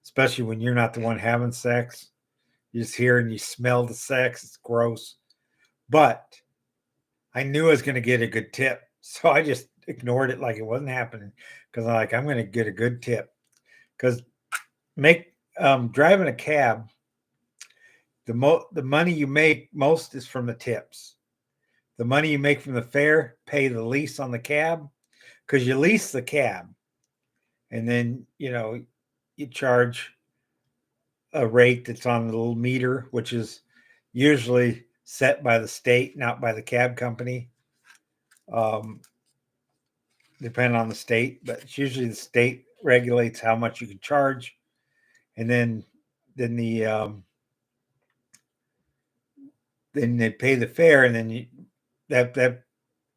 especially when you're not the one having sex. You just hear and you smell the sex. It's gross. But I knew I was going to get a good tip. So I just ignored it like it wasn't happening because I'm going to get a good tip. Because driving a cab, the money you make most is from the tips. The money you make from the fare, pay the lease on the cab. because you lease the cab, and then you charge a rate that's on the little meter, which is usually set by the state, not by the cab company. Um, Depending on the state, but it's usually the state regulates how much you can charge, and then then they pay the fare, and then that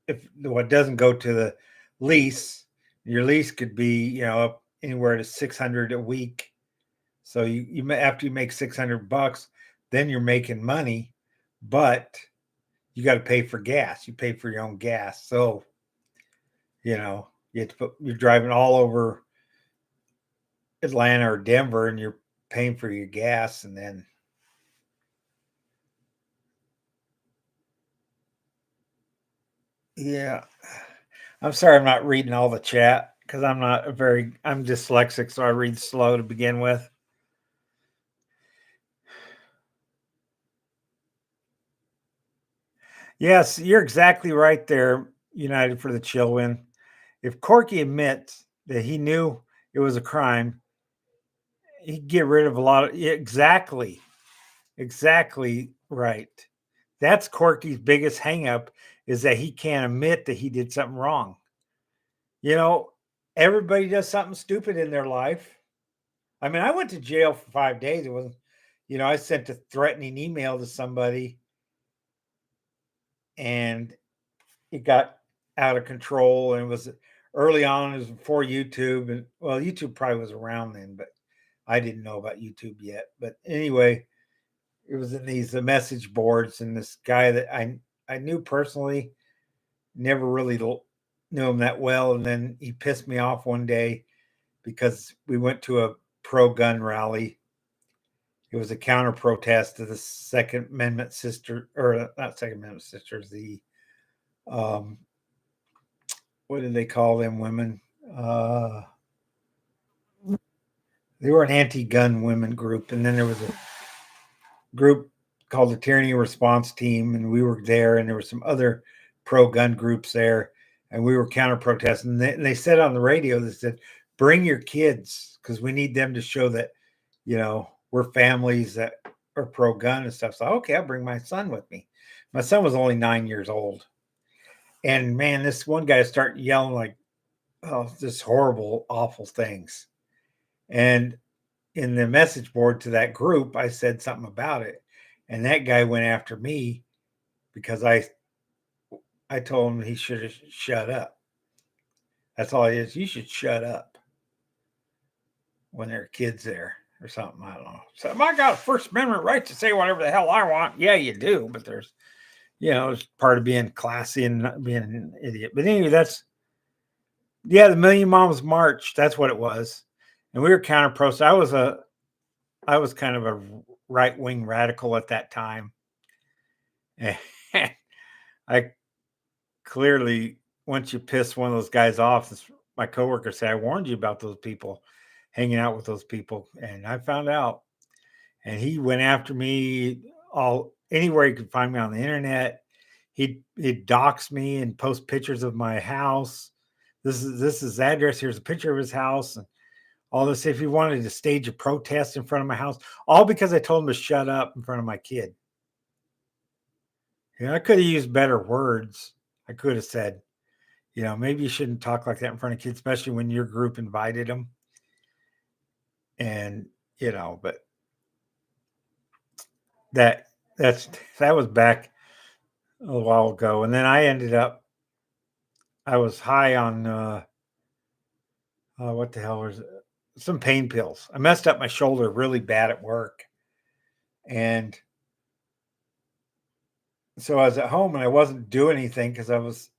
if what doesn't go to the lease, your lease could be up anywhere to 600 a week. So after you make $600, then you're making money, but you got to pay for gas. You pay for your own gas, so you have to you're driving all over Atlanta or Denver, and you're paying for your gas, and then yeah. I'm sorry I'm not reading all the chat because I'm dyslexic, so I read slow to begin with. Yes, you're exactly right there, United for the Children. If Corky admits that he knew it was a crime, he'd get rid of a lot of exactly right. That's Corky's biggest hangup is that he can't admit that he did something wrong. Everybody does something stupid in their life. I mean, I went to jail for 5 days. It wasn't, I sent a threatening email to somebody and it got out of control. And it was early on, it was before YouTube. And well, YouTube probably was around then, but I didn't know about YouTube yet. But anyway, it was in these message boards, and this guy that I knew personally, never really knew him that well. And then he pissed me off one day because we went to a pro-gun rally. It was a counter protest to the Second Amendment sister, or not Second Amendment sisters, the what did they call them women? They were an anti-gun women group, and then there was a group called the Tyranny Response Team, and we were there, and there were some other pro-gun groups there, and we were counter protesting. And they said on the radio, they said, "Bring your kids because we need them to show that we're families that are pro-gun and stuff." So okay, I'll bring my son with me. My son was only 9 years old, and man, this one guy started yelling like, "Oh, this horrible, awful things." And in the message board to that group, I said something about it, and that guy went after me because I told him he should have shut up. That's all it is. You should shut up when there are kids there or something. I don't know. So I got a First Amendment right to say whatever the hell I want. Yeah, you do, but there's it's part of being classy and not being an idiot. But anyway, the Million Moms March. That's what it was, and we were counter protest. I was kind of a right wing radical at that time, and I clearly, once you piss one of those guys off, my coworker said, "I warned you about those people, hanging out with those people," and I found out. And he went after me anywhere he could find me on the internet. He'd dox me and post pictures of my house. This is his address. Here's a picture of his house and all this. If he wanted to stage a protest in front of my house, all because I told him to shut up in front of my kid. I could have used better words. I could have said, maybe you shouldn't talk like that in front of kids, especially when your group invited them. And but that was back a while ago. And then I was high on what the hell was it? Some pain pills. I messed up my shoulder really bad at work. And so I was at home and I wasn't doing anything because I was,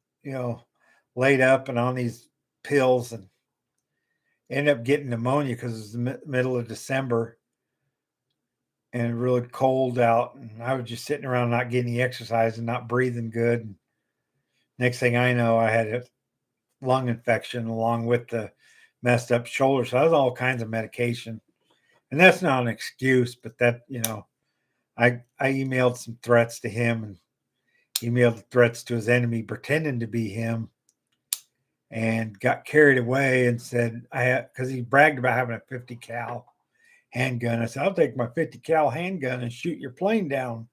laid up and on these pills, and ended up getting pneumonia because it was the middle of December and really cold out. And I was just sitting around not getting any exercise and not breathing good. And next thing I know, I had a lung infection along with the messed up shoulder. So I was all kinds of medication. And that's not an excuse, but that, I emailed some threats to him and emailed threats to his enemy, pretending to be him. and got carried away and said, because he bragged about having a 50 cal handgun. I said, I'll take my 50 cal handgun and shoot your plane down.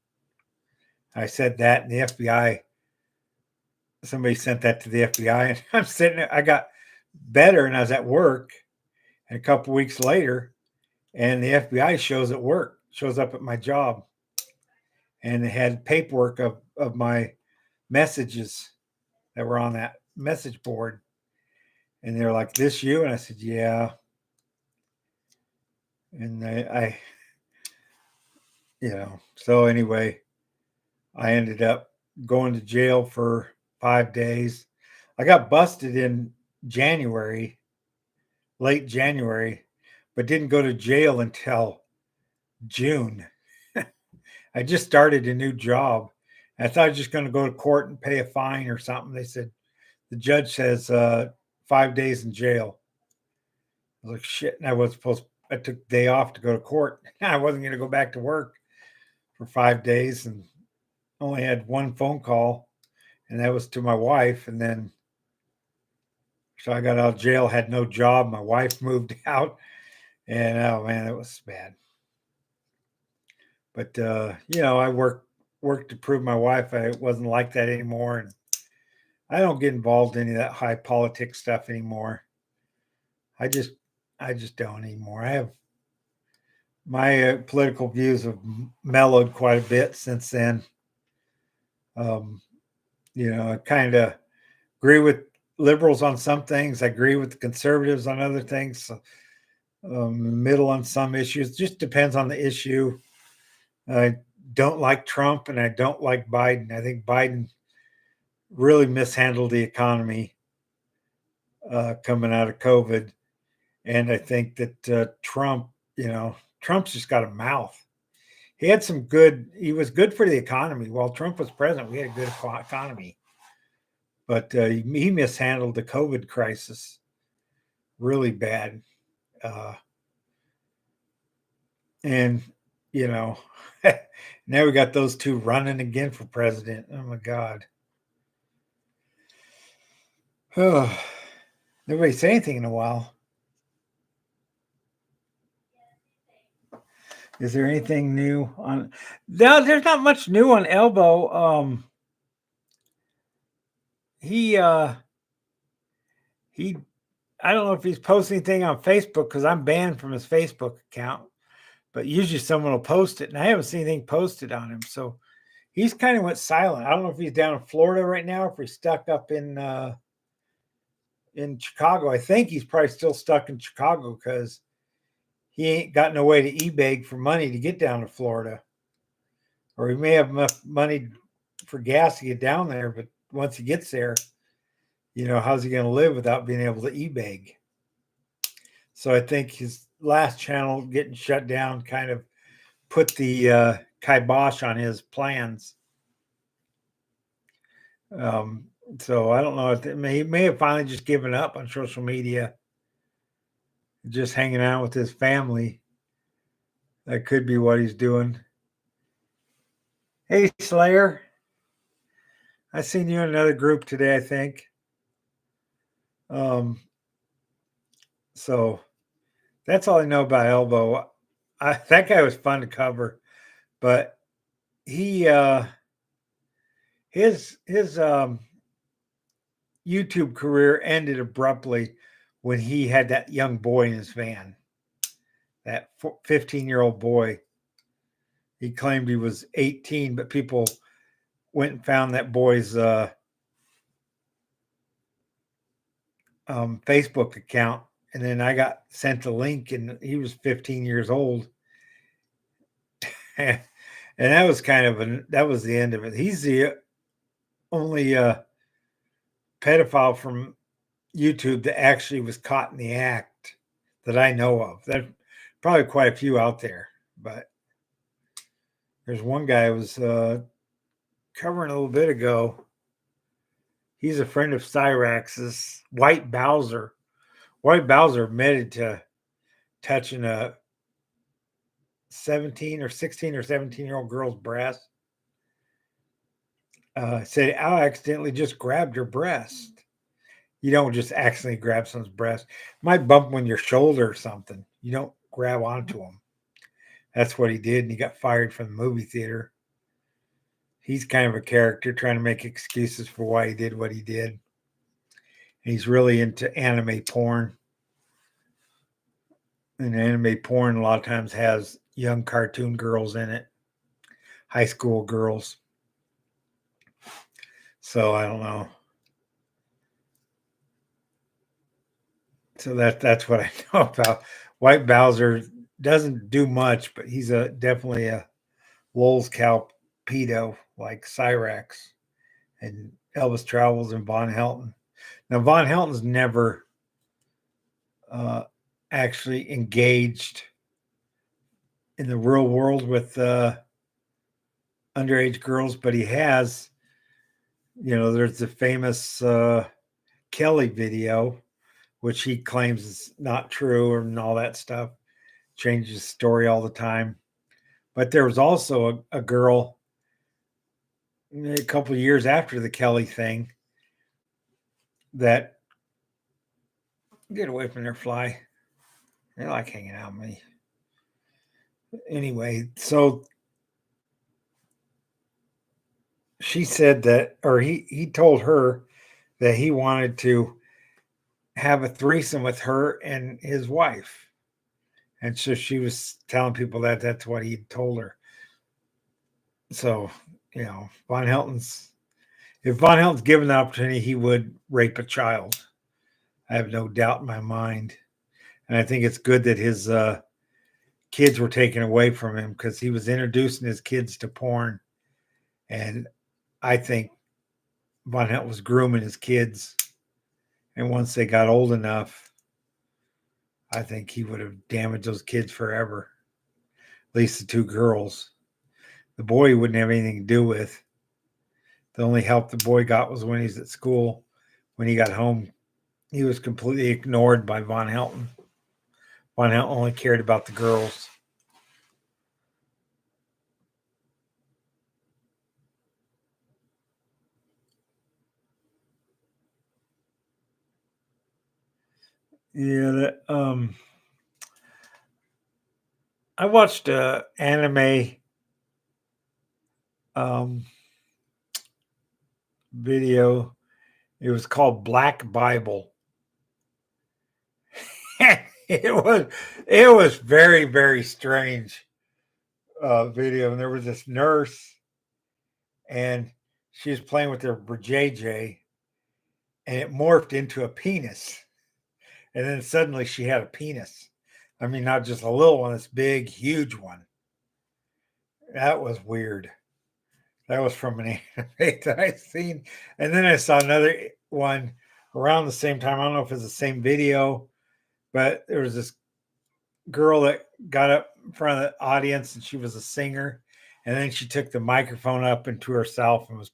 I said that, and the FBI, somebody sent that to the FBI, and I'm sitting there, I got better, and I was at work, and a couple weeks later, and the FBI shows up at my job, and they had paperwork of my messages that were on that message board. And they're like, "This you?" And I said, "Yeah." And so anyway, I ended up going to jail for 5 days. I got busted in January, late January, but didn't go to jail until June. I just started a new job. I thought I was just going to go to court and pay a fine or something. They said, the judge says 5 days in jail. I was like, shit. And I took a day off to go to court. I wasn't going to go back to work for 5 days and only had one phone call, and that was to my wife. And then, so I got out of jail, had no job. My wife moved out, and oh man, it was bad. But I worked to prove my wife I wasn't like that anymore, and I don't get involved in any of that high politics stuff anymore. I just don't anymore. I have my political views have mellowed quite a bit since then. I kind of agree with liberals on some things. I agree with the conservatives on other things. Middle on some issues. Just depends on the issue. I don't like Trump and I don't like Biden. I think Biden really mishandled the economy coming out of COVID. And I think that Trump's just got a mouth. He was good for the economy. While Trump was president, we had a good economy. But he mishandled the COVID crisis really bad. And, now we got those two running again for president. Oh, my God. Oh, nobody say anything in a while. Is there anything new on? No, there's not much new on Elbow. He I don't know if he's posting anything on Facebook because I'm banned from his Facebook account, but usually someone will post it, and I haven't seen anything posted on him. So he's kind of went silent. I don't know if he's down in Florida right now, or if he's stuck up in Chicago. I think he's probably still stuck in Chicago because he ain't got no way to e-bag for money to get down to Florida. Or he may have enough money for gas to get down there, but once he gets there, how's he going to live without being able to e-bag? So I think his last channel getting shut down kind of put the kibosh on his plans. So I don't know if he may have finally just given up on social media, just hanging out with his family. That could be what he's doing. Hey, Slayer. I seen you in another group today, I think. So that's all I know about Elbow. That guy was fun to cover, but he his YouTube career ended abruptly when he had that young boy in his van, that 15-year-old boy. He claimed he was 18, but people went and found that boy's Facebook account, and then I got sent a link, and he was 15 years old. And that was that was the end of it. He's the only pedophile from YouTube that actually was caught in the act that I know of. There's probably quite a few out there, but there's one guy I was covering a little bit ago. He's a friend of Cyrax's, White Bowser. White Bowser admitted to touching a 16 or 17-year-old girl's breast. Said, I accidentally just grabbed her breast. You don't just accidentally grab someone's breast. You might bump them on your shoulder or something. You don't grab onto them. That's what he did, and he got fired from the movie theater. He's kind of a character trying to make excuses for why he did what he did. And he's really into anime porn. And anime porn a lot of times has young cartoon girls in it, high school girls. So I don't know. So that's what I know about White Bowser. Doesn't do much, but he's a definitely a Lowell's cow pedo like Cyrax and Elvis Travels and Von Helton. Now Von Helton's never uh, actually engaged in the real world with underage girls, but he has. There's the famous Kelly video, which he claims is not true and all that stuff. Changes the story all the time. But there was also a girl a couple of years after the Kelly thing that get away from their fly. They like hanging out with me. Anyway, so she said that, or he told her that he wanted to have a threesome with her and his wife. And so she was telling people that that's what he told her. So, Von Helton's, if Von Helton's given the opportunity, he would rape a child. I have no doubt in my mind. And I think it's good that his kids were taken away from him because he was introducing his kids to porn. And I think Von Helton was grooming his kids. And once they got old enough, I think he would have damaged those kids forever. At least the two girls. The boy he wouldn't have anything to do with. The only help the boy got was when he was at school. When he got home, he was completely ignored by Von Helton. Von Helton only cared about the girls. Yeah, I watched a anime um, video. It was called Black Bible. it was it was very very strange video, and there was this nurse, and she was playing with her JJ, and it morphed into a penis, and then suddenly she had a penis. I mean, not just a little one; this big, huge one. That was weird. That was from an anime that I seen, and then I saw another one around the same time. I don't know if it's the same video, but there was this girl that got up in front of the audience, and she was a singer, and then she took the microphone up into herself and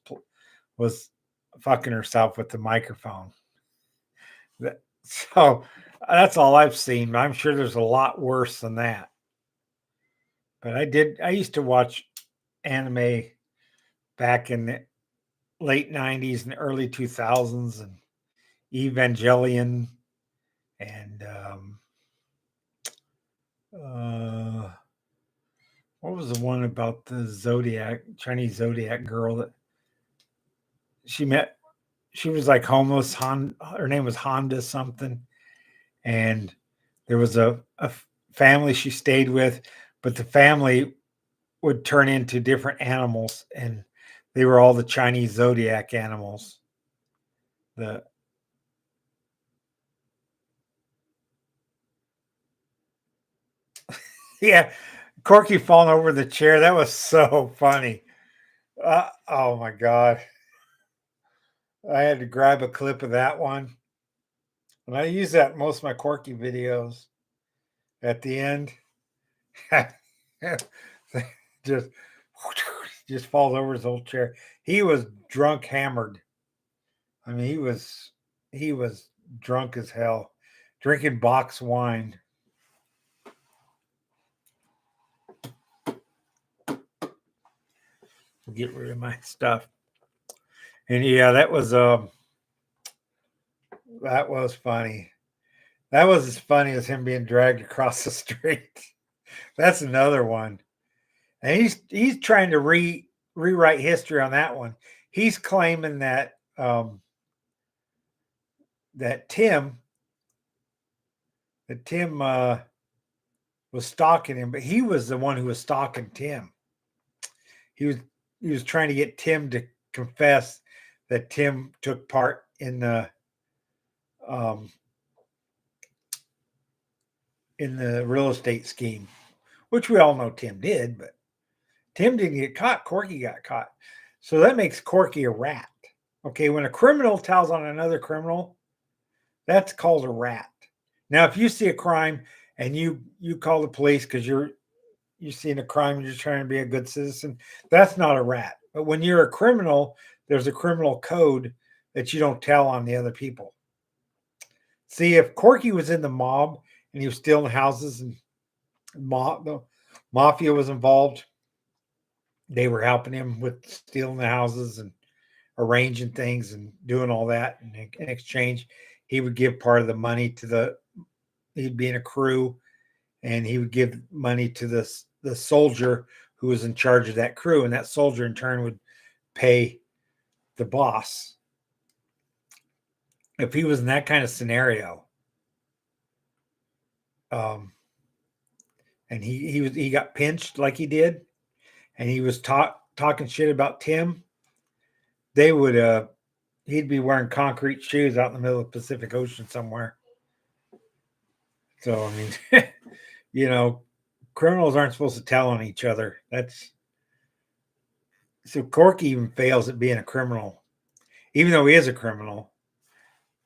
was fucking herself with the microphone. So that's all I've seen. I'm sure there's a lot worse than that. But I used to watch anime back in the late 90s and early 2000s, and Evangelion, and uh, what was the one about the Chinese Zodiac girl that she met? She was like homeless. Her name was Honda something, and there was a family she stayed with, but the family would turn into different animals, and they were all the Chinese Zodiac animals. The Yeah, Corky falling over the chair. That was so funny. Oh my god. I had to grab a clip of that one. And I use that in most of my Corky videos at the end. just just falls over his old chair. He was drunk hammered. I mean, he was drunk as hell, drinking box wine. Get rid of my stuff. And yeah, that was That was funny. That was as funny as him being dragged across the street. That's another one. And he's trying to rewrite history on that one. He's claiming that Tim was stalking him, but he was the one who was stalking Tim. He was he was trying to get Tim to confess that Tim took part um, in the real estate scheme, which we all know Tim did, but Tim didn't get caught. Corky got caught. So that makes Corky a rat. Okay, when a criminal tells on another criminal, that's called a rat. Now, if you see a crime and you call the police because you're seeing a crime and you're trying to be a good citizen, that's not a rat. But when you're a criminal, there's a criminal code that you don't tell on the other people. See, if Corky was in the mob and he was stealing houses and the mafia was involved, they were helping him with stealing the houses and arranging things and doing all that. And in exchange, he would give part of the money he'd be in a crew, and he would give money to the soldier who was in charge of that crew. And that soldier in turn would pay the boss. If he was in that kind of scenario, and he got pinched like he did, and he was talking shit about Tim, they would he'd be wearing concrete shoes out in the middle of the Pacific Ocean somewhere. So I mean, criminals aren't supposed to tell on each other. So Corky even fails at being a criminal, even though he is a criminal.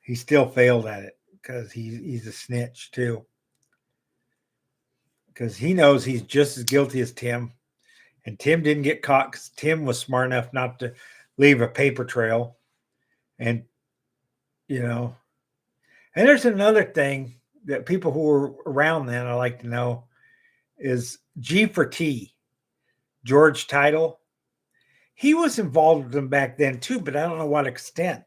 He still failed at it because he's a snitch too. Because he knows he's just as guilty as Tim, and Tim didn't get caught because Tim was smart enough not to leave a paper trail. And and there's another thing that people who were around then I like to know is G for T, George Title. He was involved with them back then too, but I don't know what extent.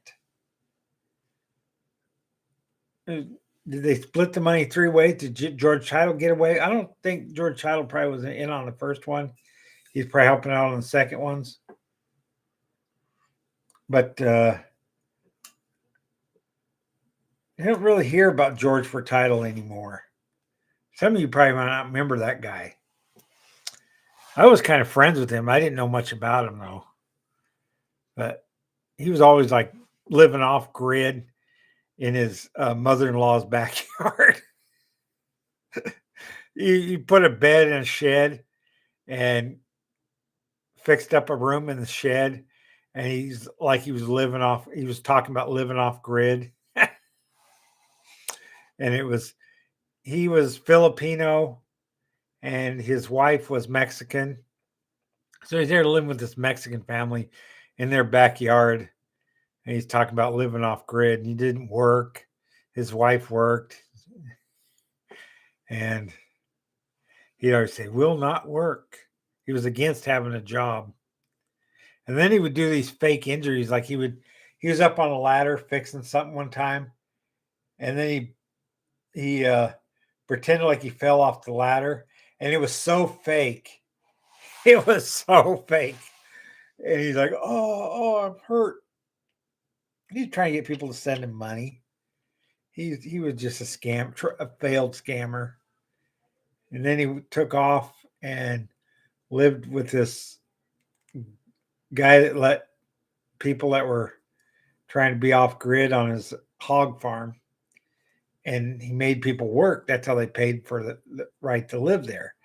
Did they split the money three ways? Did George Title get away? I don't think George Title probably was in on the first one. He's probably helping out on the second ones. But I don't really hear about George for Title anymore. Some of you probably might not remember that guy. I was kind of friends with him. I didn't know much about him though. But he was always like living off grid in his mother-in-law's backyard. he put a bed in a shed and fixed up a room in the shed, and he was talking about living off grid. And he was Filipino and his wife was Mexican. So he's there living with this Mexican family in their backyard. And he's talking about living off grid, and he didn't work. His wife worked. And he'd always say, will not work. He was against having a job. And then he would do these fake injuries. Like he was up on a ladder fixing something one time. And then he pretended like he fell off the ladder. And it was so fake. It was so fake. And he's like, oh, I'm hurt. He's trying to get people to send him money. He was just a failed scammer. And then he took off and lived with this guy that let people that were trying to be off grid on his hog farm. And he made people work. That's how they paid for the right to live there.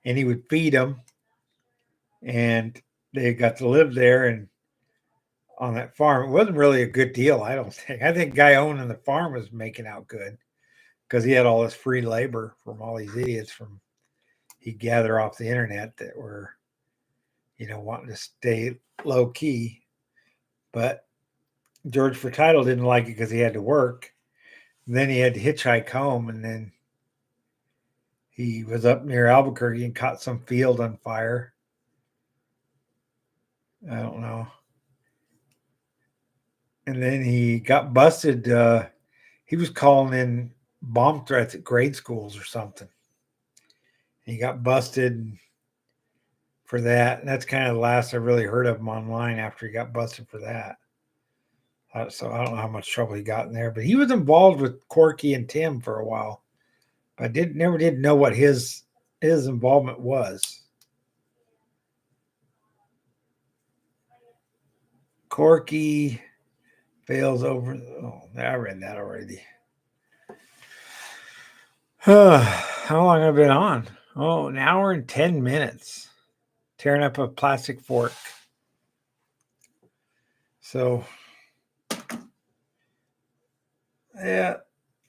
And he would feed them. And they got to live there and on that farm. It wasn't really a good deal, I don't think. I think the guy owning the farm was making out good because he had all this free labor from all these idiots he'd gather off the internet that were, wanting to stay low key. But George for Title didn't like it because he had to work. And then he had to hitchhike home, and then he was up near Albuquerque and caught some field on fire. I don't know. And then he got busted. he was calling in bomb threats at grade schools or something. He got busted for that. And that's kind of the last I really heard of him online after he got busted for that. So I don't know how much trouble he got in there, but he was involved with Corky and Tim for a while. But I never did know what his involvement was. Corky fails over. Oh, I read that already. How long have I been on? Oh, an hour and 10 minutes. Tearing up a plastic fork. So, yeah.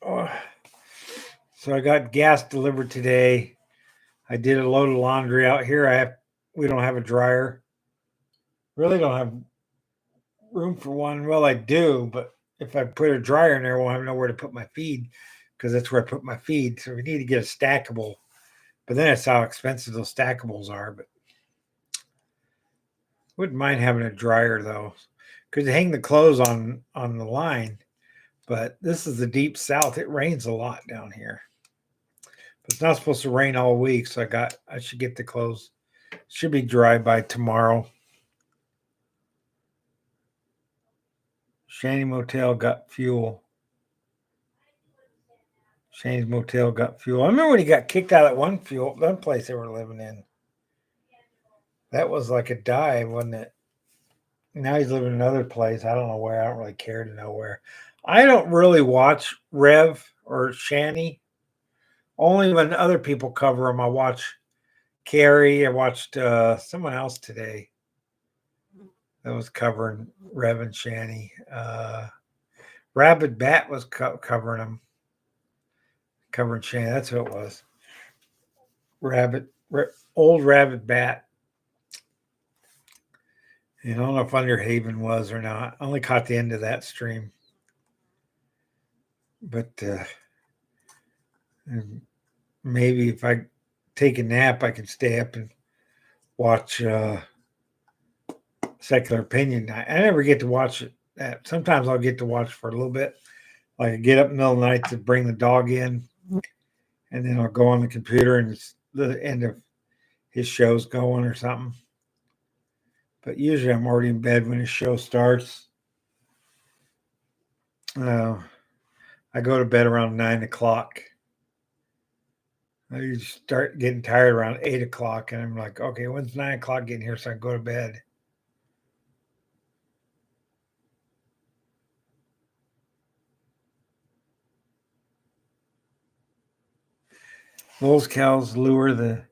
Oh. So I got gas delivered today. I did a load of laundry out here. We don't have a dryer. Really don't have room for one. Well, I do, but if I put a dryer in there, I won't have nowhere to put my feed because that's where I put my feed. So we need to get a stackable. But then that's how expensive those stackables are. But wouldn't mind having a dryer though. Could hang the clothes on the line. But this is the deep south. It rains a lot down here. But it's not supposed to rain all week, so I should get the clothes. Should be dry by tomorrow. Shanty Motel got fuel. Shanty's Motel got fuel. I remember when he got kicked out of one place they were living in. That was like a dive, wasn't it? Now he's living in another place. I don't know where. I don't really care to know where. I don't really watch Rev or Shanty. Only when other people cover them. I watch Carrie. I watched someone else today that was covering Rev and Shanty. Rabid Bat was covering them. Covering Shanty. That's who it was. Old Rabid Bat. And I don't know if Underhaven was or not. I only caught the end of that stream. But maybe if I take a nap, I can stay up and watch Secular Opinion. I never get to watch it. Sometimes I'll get to watch for a little bit. Like I get up in the middle of the night to bring the dog in, and then I'll go on the computer and it's the end of his show's going or something. But usually I'm already in bed when his show starts. I go to bed around 9 o'clock. I start getting tired around 8 o'clock, and I'm like, okay, when's 9 o'clock getting here so I can go to bed? Those cows lure the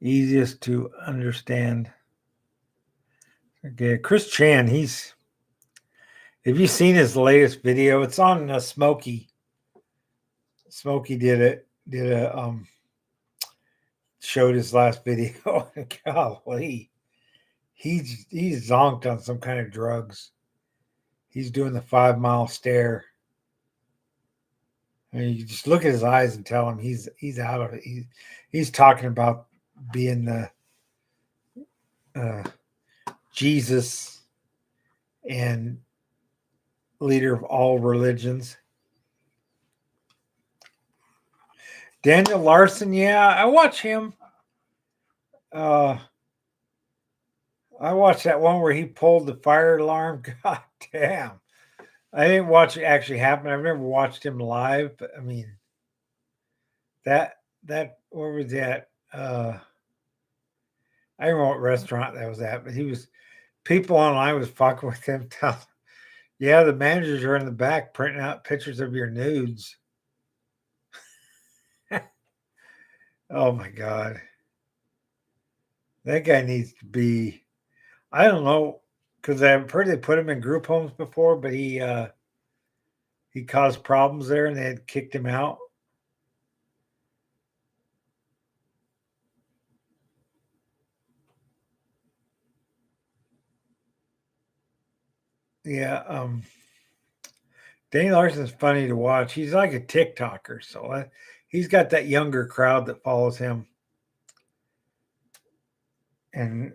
easiest to understand. Okay, Chris Chan, have you seen his latest video? It's on Smokey. Smokey did showed his last video. Golly. He's zonked on some kind of drugs. He's doing the 5 mile stare. I mean, you just look at his eyes and tell him he's out of it. He's talking about being the Jesus and leader of all religions. Daniel Larson, yeah, I watch him. I watched that one where he pulled the fire alarm. God damn. I didn't watch it actually happen. I've never watched him live, but I mean that where was that? I don't know what restaurant that was at, but people online was fucking with him. Yeah, the managers are in the back printing out pictures of your nudes. Oh my God. That guy needs to be, I don't know, because I've heard they put him in group homes before, but he caused problems there and they had kicked him out. Yeah, Danny Larson's funny to watch. He's like a TikToker, so he's got that younger crowd that follows him, and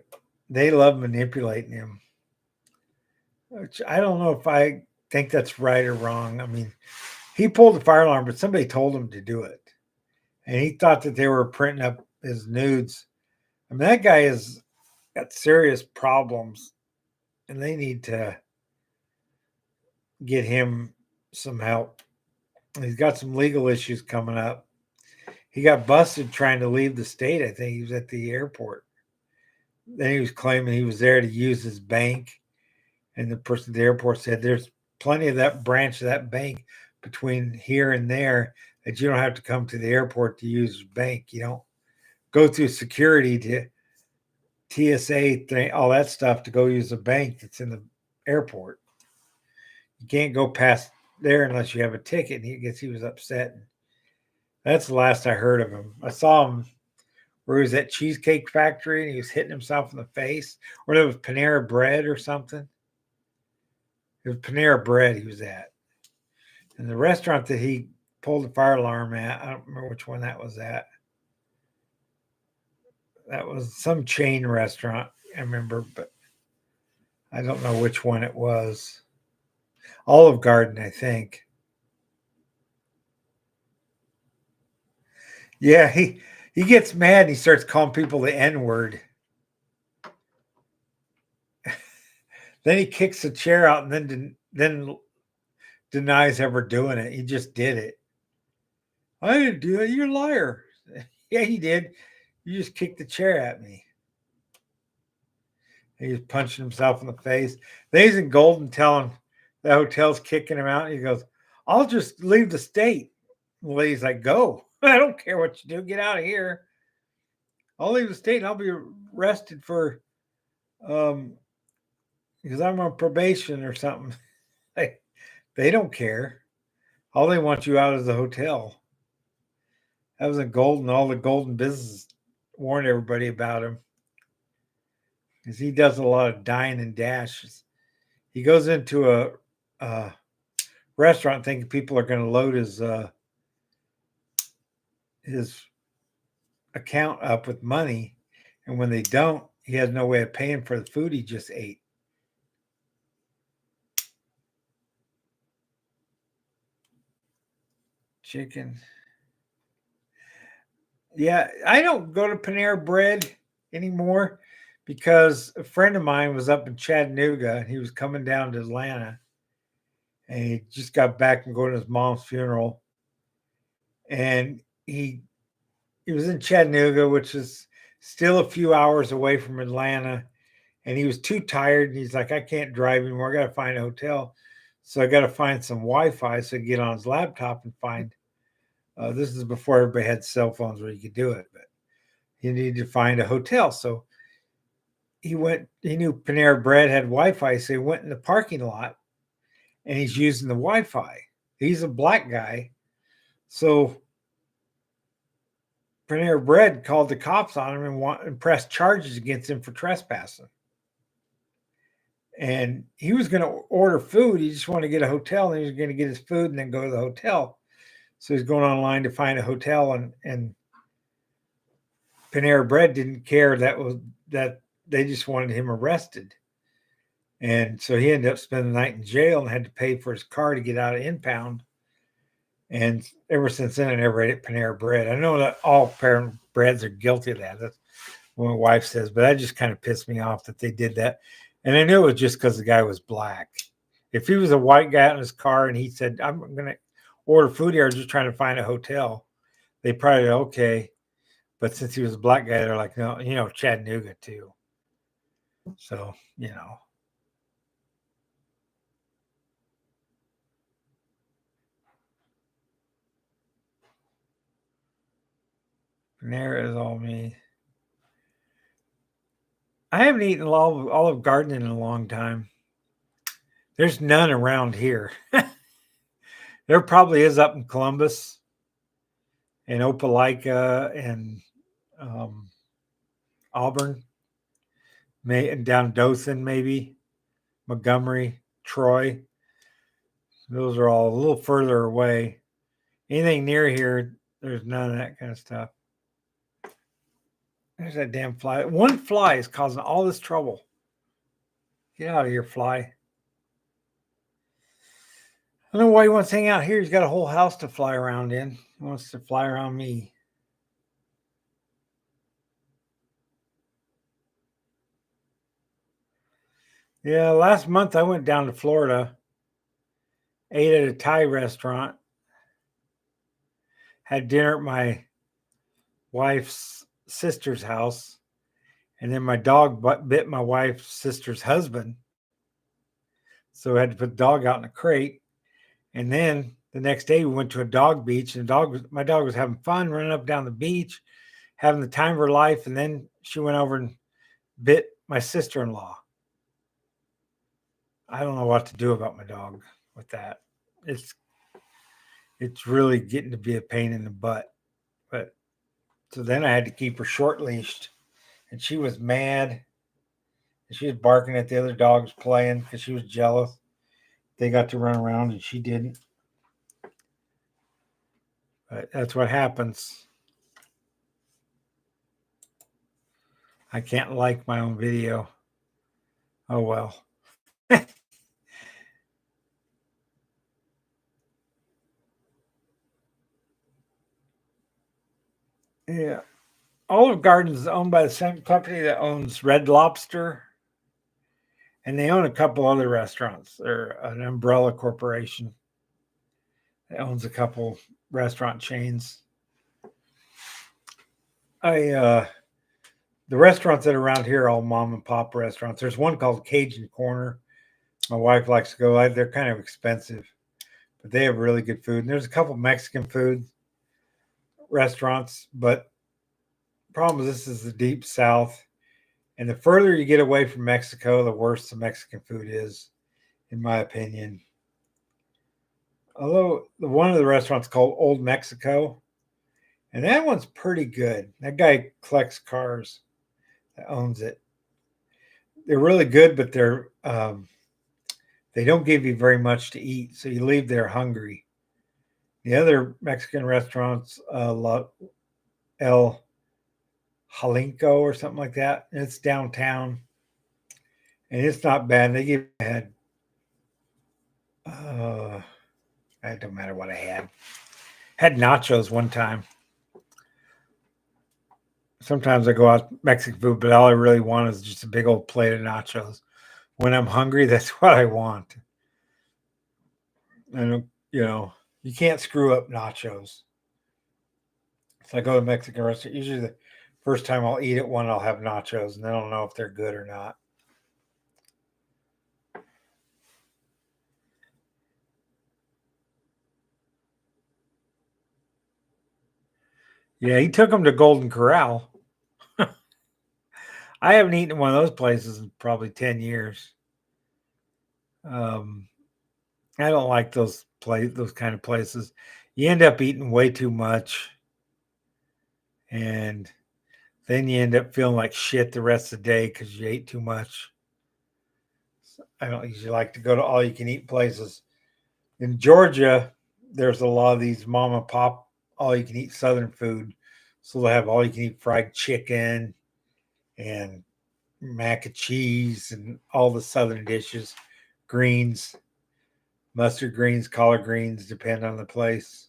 they love manipulating him. Which I don't know if I think that's right or wrong. I mean, He pulled the fire alarm, but somebody told him to do it. And he thought that they were printing up his nudes. I mean, that guy has got serious problems, and they need to get him some help. He's got some legal issues coming up. He got busted trying to leave the state. I think he was at the airport. Then he was claiming he was there to use his bank. And the person at the airport said, there's plenty of that branch of that bank between here and there that you don't have to come to the airport to use the bank. You don't go through security to TSA, thing, all that stuff to go use a bank that's in the airport. You can't go past there unless you have a ticket. And he was upset. That's the last I heard of him. I saw him where he was at Cheesecake Factory and he was hitting himself in the face, or there was Panera Bread or something. It was Panera Bread he was at. And the restaurant that he pulled the fire alarm at, I don't remember which one that was at. That was some chain restaurant, I remember, but I don't know which one it was. Olive Garden, I think. Yeah, he gets mad and he starts calling people the N-word. Then he kicks the chair out and then denies ever doing it. He just did it. I didn't do it. You're a liar. Yeah, he did. You just kicked the chair at me. He was punching himself in the face. Then he's in Golden telling the hotel's kicking him out. And he goes, I'll just leave the state. The lady's like, go. I don't care what you do. Get out of here. I'll leave the state and I'll be arrested for because I'm on probation or something. Like, they don't care. All they want you out is the hotel. That was in Golden. All the Golden business warned everybody about him because he does a lot of dine and dashes. He goes into a restaurant thinking people are going to load his account up with money, and when they don't, he has no way of paying for the food he just ate. Chicken. Yeah, I don't go to Panera Bread anymore because a friend of mine was up in Chattanooga and he was coming down to Atlanta and he just got back from going to his mom's funeral. And he was in Chattanooga, which is still a few hours away from Atlanta. And he was too tired. And he's like, I can't drive anymore. I got to find a hotel. So I got to find some Wi-Fi so I can get on his laptop and find. This is before everybody had cell phones where you could do it, but he needed to find a hotel. So he knew Panera Bread had Wi-Fi. So he went in the parking lot and he's using the Wi-Fi. He's a black guy. So Panera Bread called the cops on him and pressed charges against him for trespassing. And he was going to order food. He just wanted to get a hotel and he was going to get his food and then go to the hotel. So he's going online to find a hotel and Panera Bread didn't care that they just wanted him arrested. And so he ended up spending the night in jail and had to pay for his car to get out of impound. And ever since then, I never ate at Panera Bread. I know that all Panera Breads are guilty of that. That's what my wife says, but that just kind of pissed me off that they did that. And I knew it was just because the guy was black. If he was a white guy in his car and he said, I'm going to order food here, I'm just trying to find a hotel, they probably, okay. But since he was a black guy, they're like, no, Chattanooga too. So, Panera is all me. I haven't eaten Olive Garden in a long time. There's none around here. There probably is up in Columbus and Opelika and Auburn, and down Dothan, maybe Montgomery, Troy. Those are all a little further away. Anything near here, there's none of that kind of stuff. There's that damn fly. One fly is causing all this trouble. Get out of here, fly. I don't know why he wants to hang out here. He's got a whole house to fly around in. He wants to fly around me. Yeah, last month I went down to Florida, ate at a Thai restaurant, had dinner at my wife's sister's house, and then my dog bit my wife's sister's husband. So I had to put the dog out in a crate. And then the next day we went to a dog beach, and my dog was having fun running up down the beach, having the time of her life. And then she went over and bit my sister-in-law. I don't know what to do about my dog with that. It's really getting to be a pain in the butt. But so then I had to keep her short leashed, and she was mad. She was barking at the other dogs playing because she was jealous. They got to run around and she didn't. But that's what happens. I can't like my own video. Oh well. Yeah. Olive Garden is owned by the same company that owns Red Lobster, and they own a couple other restaurants. They're an umbrella corporation that owns a couple restaurant chains. The restaurants that are around here are all mom and pop restaurants. There's one called Cajun Corner. My wife likes to go. They're kind of expensive, but they have really good food. And there's a couple Mexican food restaurants, but the problem is this is the deep South. And the further you get away from Mexico, the worse the Mexican food is, in my opinion. Although one of the restaurants called Old Mexico, and that one's pretty good. That guy collects cars that owns it. They're really good, but they don't give you very much to eat, so you leave there hungry. The other Mexican restaurants, El Jalinko or something like that, and it's downtown, and it's not bad. They give it don't matter what I had. Had nachos one time. Sometimes I go out Mexican food, but all I really want is just a big old plate of nachos. When I'm hungry, that's what I want. And you can't screw up nachos. If I go to a Mexican restaurant, usually the first time I'll eat at one, I'll have nachos, and then I'll know if they're good or not. Yeah, he took them to Golden Corral. I haven't eaten in one of those places in probably 10 years. I don't like those kind of places. You end up eating way too much, and then you end up feeling like shit the rest of the day because you ate too much. I don't usually like to go to all you can eat places. In Georgia, there's a lot of these mom and pop all you can eat Southern food. So they'll have all you can eat fried chicken and mac and cheese and all the Southern dishes, greens, mustard greens, collard greens, depend on the place.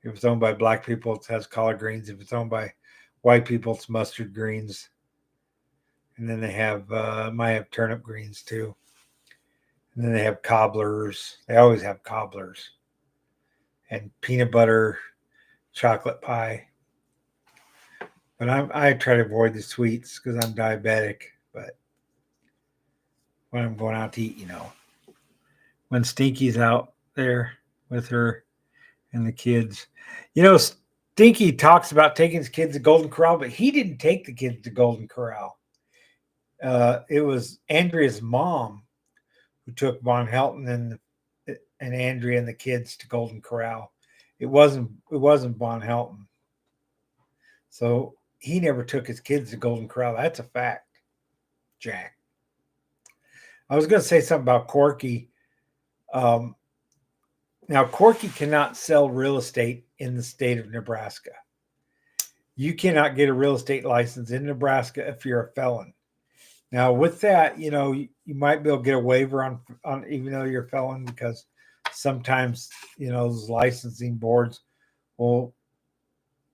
If it's owned by black people, it has collard greens. If it's owned by white people, it's mustard greens. And then they might have turnip greens too. And then they have cobblers. They always have cobblers. And peanut butter, chocolate pie. But I try to avoid the sweets because I'm diabetic. But when I'm going out to eat, when Stinky's out there with her and the kids, Stinky talks about taking his kids to Golden Corral, but he didn't take the kids to Golden Corral. It was Andrea's mom who took Von Helton and Andrea and the kids to Golden Corral. It wasn't Von Helton. So he never took his kids to Golden Corral. That's a fact, Jack. I was going to say something about Corky. Now, Corky cannot sell real estate in the state of Nebraska. You cannot get a real estate license in Nebraska if you're a felon. Now, with that, you might be able to get a waiver on even though you're a felon because sometimes, those licensing boards will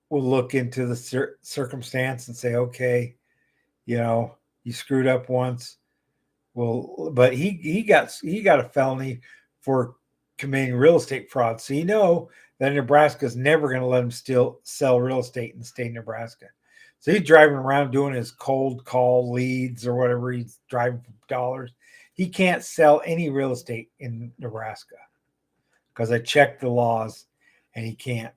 look into the circumstance and say, okay, you screwed up once. Well, but he got a felony for committing real estate fraud. So that Nebraska is never going to let him still sell real estate in the state of Nebraska. So he's driving around doing his cold call leads or whatever. He's driving for dollars. He can't sell any real estate in Nebraska because I checked the laws and he can't.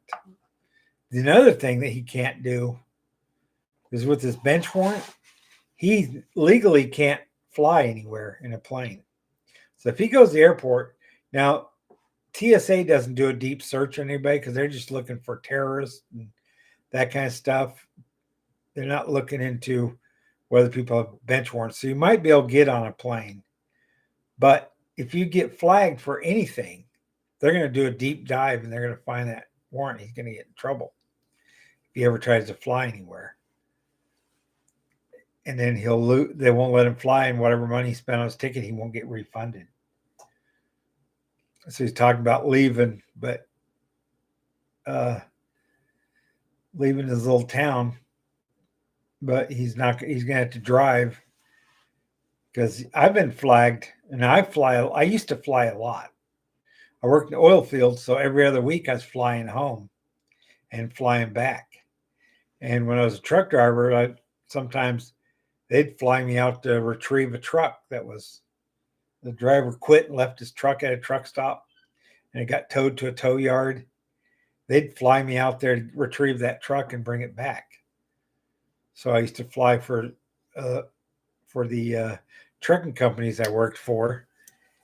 Another thing that he can't do is with his bench warrant, he legally can't fly anywhere in a plane. So if he goes to the airport, now TSA doesn't do a deep search on anybody because they're just looking for terrorists and that kind of stuff. They're not looking into whether people have bench warrants. So you might be able to get on a plane. But if you get flagged for anything, they're going to do a deep dive and they're going to find that warrant. He's going to get in trouble if he ever tries to fly anywhere. And then they won't let him fly, and whatever money he spent on his ticket, he won't get refunded. So he's talking about leaving, but leaving his little town, but he's going to have to drive because I've been flagged, and I used to fly a lot. I worked in the oil field, so every other week I was flying home and flying back. And when I was a truck driver, sometimes they'd fly me out to retrieve a truck that was, the driver quit and left his truck at a truck stop and it got towed to a tow yard. They'd fly me out there to retrieve that truck and bring it back. So I used to fly for the trucking companies I worked for.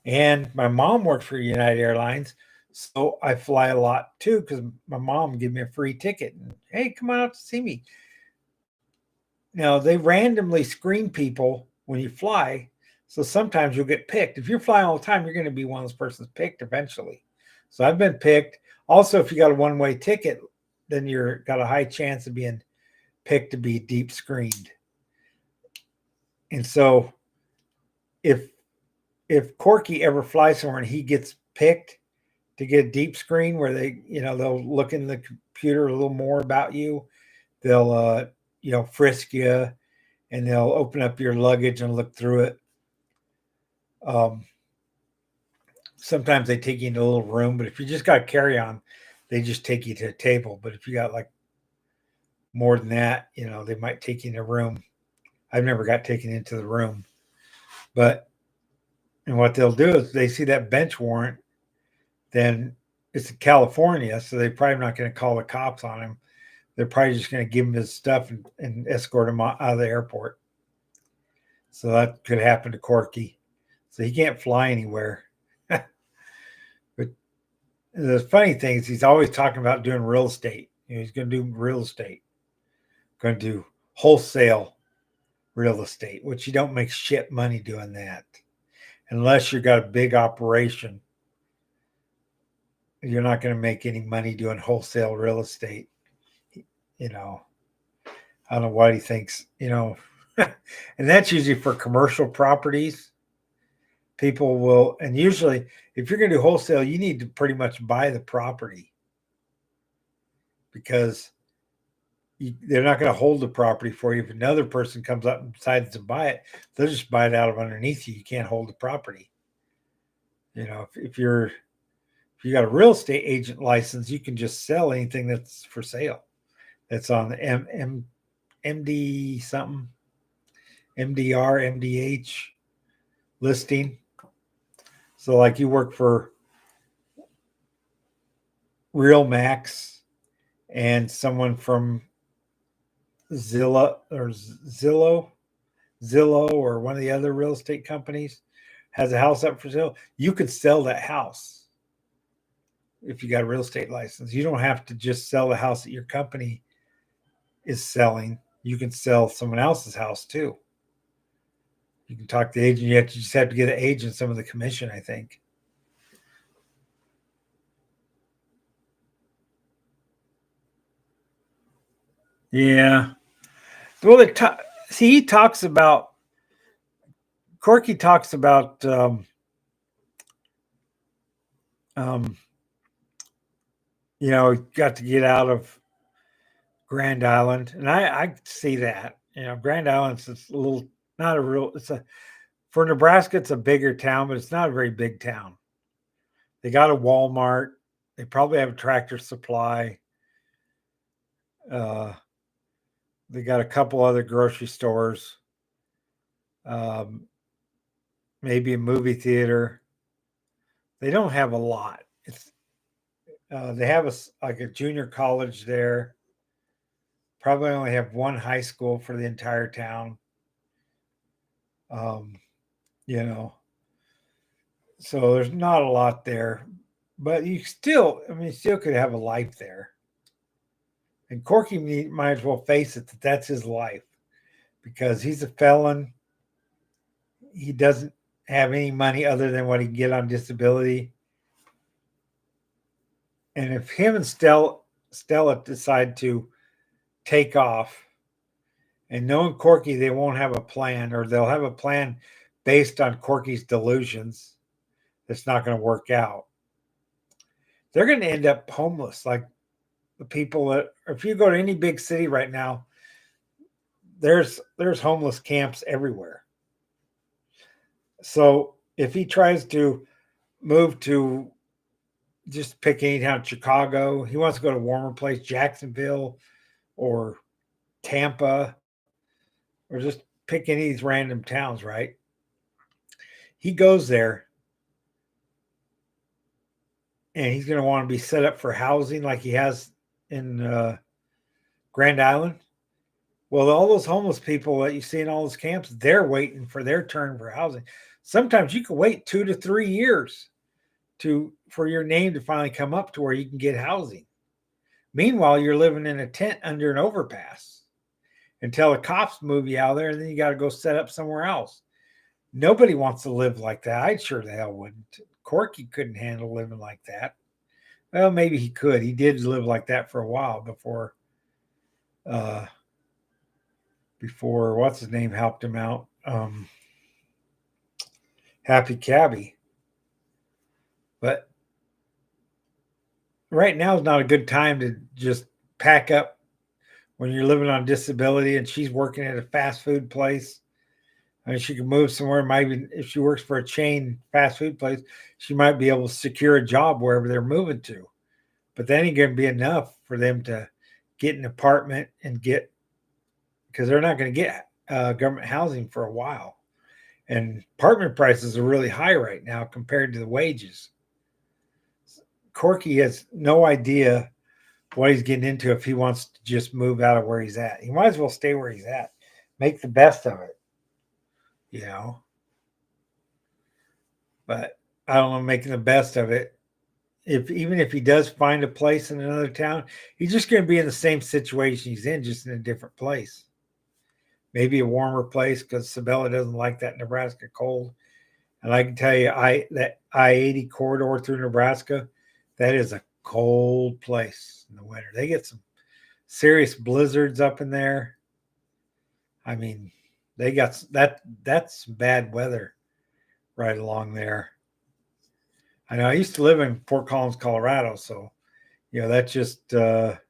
And my mom worked for United Airlines. So I fly a lot too because my mom gave me a free ticket. And, hey, come on out to see me. Now, they randomly screen people when you fly, so sometimes you'll get picked. If you're flying all the time, you're going to be one of those persons picked eventually. So I've been picked. Also, if you got a one-way ticket, then you're got a high chance of being picked to be deep screened. And so if Corky ever flies somewhere and he gets picked to get a deep screen where they'll look in the computer a little more about you, they'll frisk you, and they'll open up your luggage and look through it. Sometimes they take you into a little room, but if you just got carry on, they just take you to a table. But if you got like more than that, they might take you in a room. I've never got taken into the room, and what they'll do is they see that bench warrant, then it's in California, so they're probably not going to call the cops on him. They're probably just going to give him his stuff and escort him out of the airport. So that could happen to Corky. So he can't fly anywhere. But the funny thing is he's always talking about doing real estate. He's going to do real estate. Going to do wholesale real estate, which you don't make shit money doing that. Unless you've got a big operation. You're not going to make any money doing wholesale real estate. I don't know what he thinks, and that's usually for commercial properties. People will, and usually if you're going to do wholesale, you need to pretty much buy the property because they're not going to hold the property for you. If another person comes up and decides to buy it, they'll just buy it out of underneath you. You can't hold the property. If you got a real estate agent license, you can just sell anything that's for sale. That's on the MD something, MDR, MDH listing. So like you work for Real Max and someone from Zillow or one of the other real estate companies has a house up for sale, you could sell that house if you got a real estate license. You don't have to just sell the house that your company is selling. You can sell someone else's house too. You can talk to the agent. You just have to get an agent some of the commission, I think. Yeah. Well, Corky talks about Um, got to get out of Grand Island, and I see that. Grand Island's a little, not a real. It's a for Nebraska, it's a bigger town, but it's not a very big town. They got a Walmart. They probably have a Tractor Supply. Uh, they got a couple other grocery stores. Um, maybe a movie theater. They don't have a lot. They have like a junior college there. Probably only have one high school for the entire town. Um, you know, so there's not a lot there, but you still could have a life there. And Corky might as well face it that that's his life because he's a felon. He doesn't have any money other than what he can get on disability. And if him and Stella decide to take off, and knowing Corky, they won't have a plan, or they'll have a plan based on Corky's delusions that's not going to work out. They're going to end up homeless, like the people that, if you go to any big city right now, there's homeless camps everywhere. So if he tries to move to just pick any town, Chicago, he wants to go to a warmer place, Jacksonville or Tampa, or just pick any of these random towns, right? He goes there and he's going to want to be set up for housing like he has in Grand Island. Well, all those homeless people that you see in all those camps, they're waiting for their turn for housing. Sometimes you can wait 2 to 3 years for your name to finally come up to where you can get housing. Meanwhile, you're living in a tent under an overpass until the cops move you out of there, and then you got to go set up somewhere else. Nobody wants to live like that. I sure the hell wouldn't. Corky couldn't handle living like that. Well, maybe he could. He did live like that for a while before what's his name helped him out. Happy Cabby. But right now is not a good time to just pack up when you're living on disability and she's working at a fast food place. I mean, she can move somewhere. Maybe if she works for a chain fast food place, she might be able to secure a job wherever they're moving to. But that ain't going to be enough for them to get an apartment and because they're not going to get government housing for a while. And apartment prices are really high right now compared to the wages. Corky has no idea what he's getting into if he wants to just move out of where he's at. He might as well stay where he's at, make the best of it, But I don't know, making the best of it. Even if he does find a place in another town, he's just going to be in the same situation he's in, just in a different place. Maybe a warmer place because Sabella doesn't like that Nebraska cold. And I can tell you, that I-80 corridor through Nebraska, that is a cold place in the winter. They get some serious blizzards up in there. I mean, they got that's bad weather right along there. I know I used to live in Fort Collins, Colorado, so that's just 30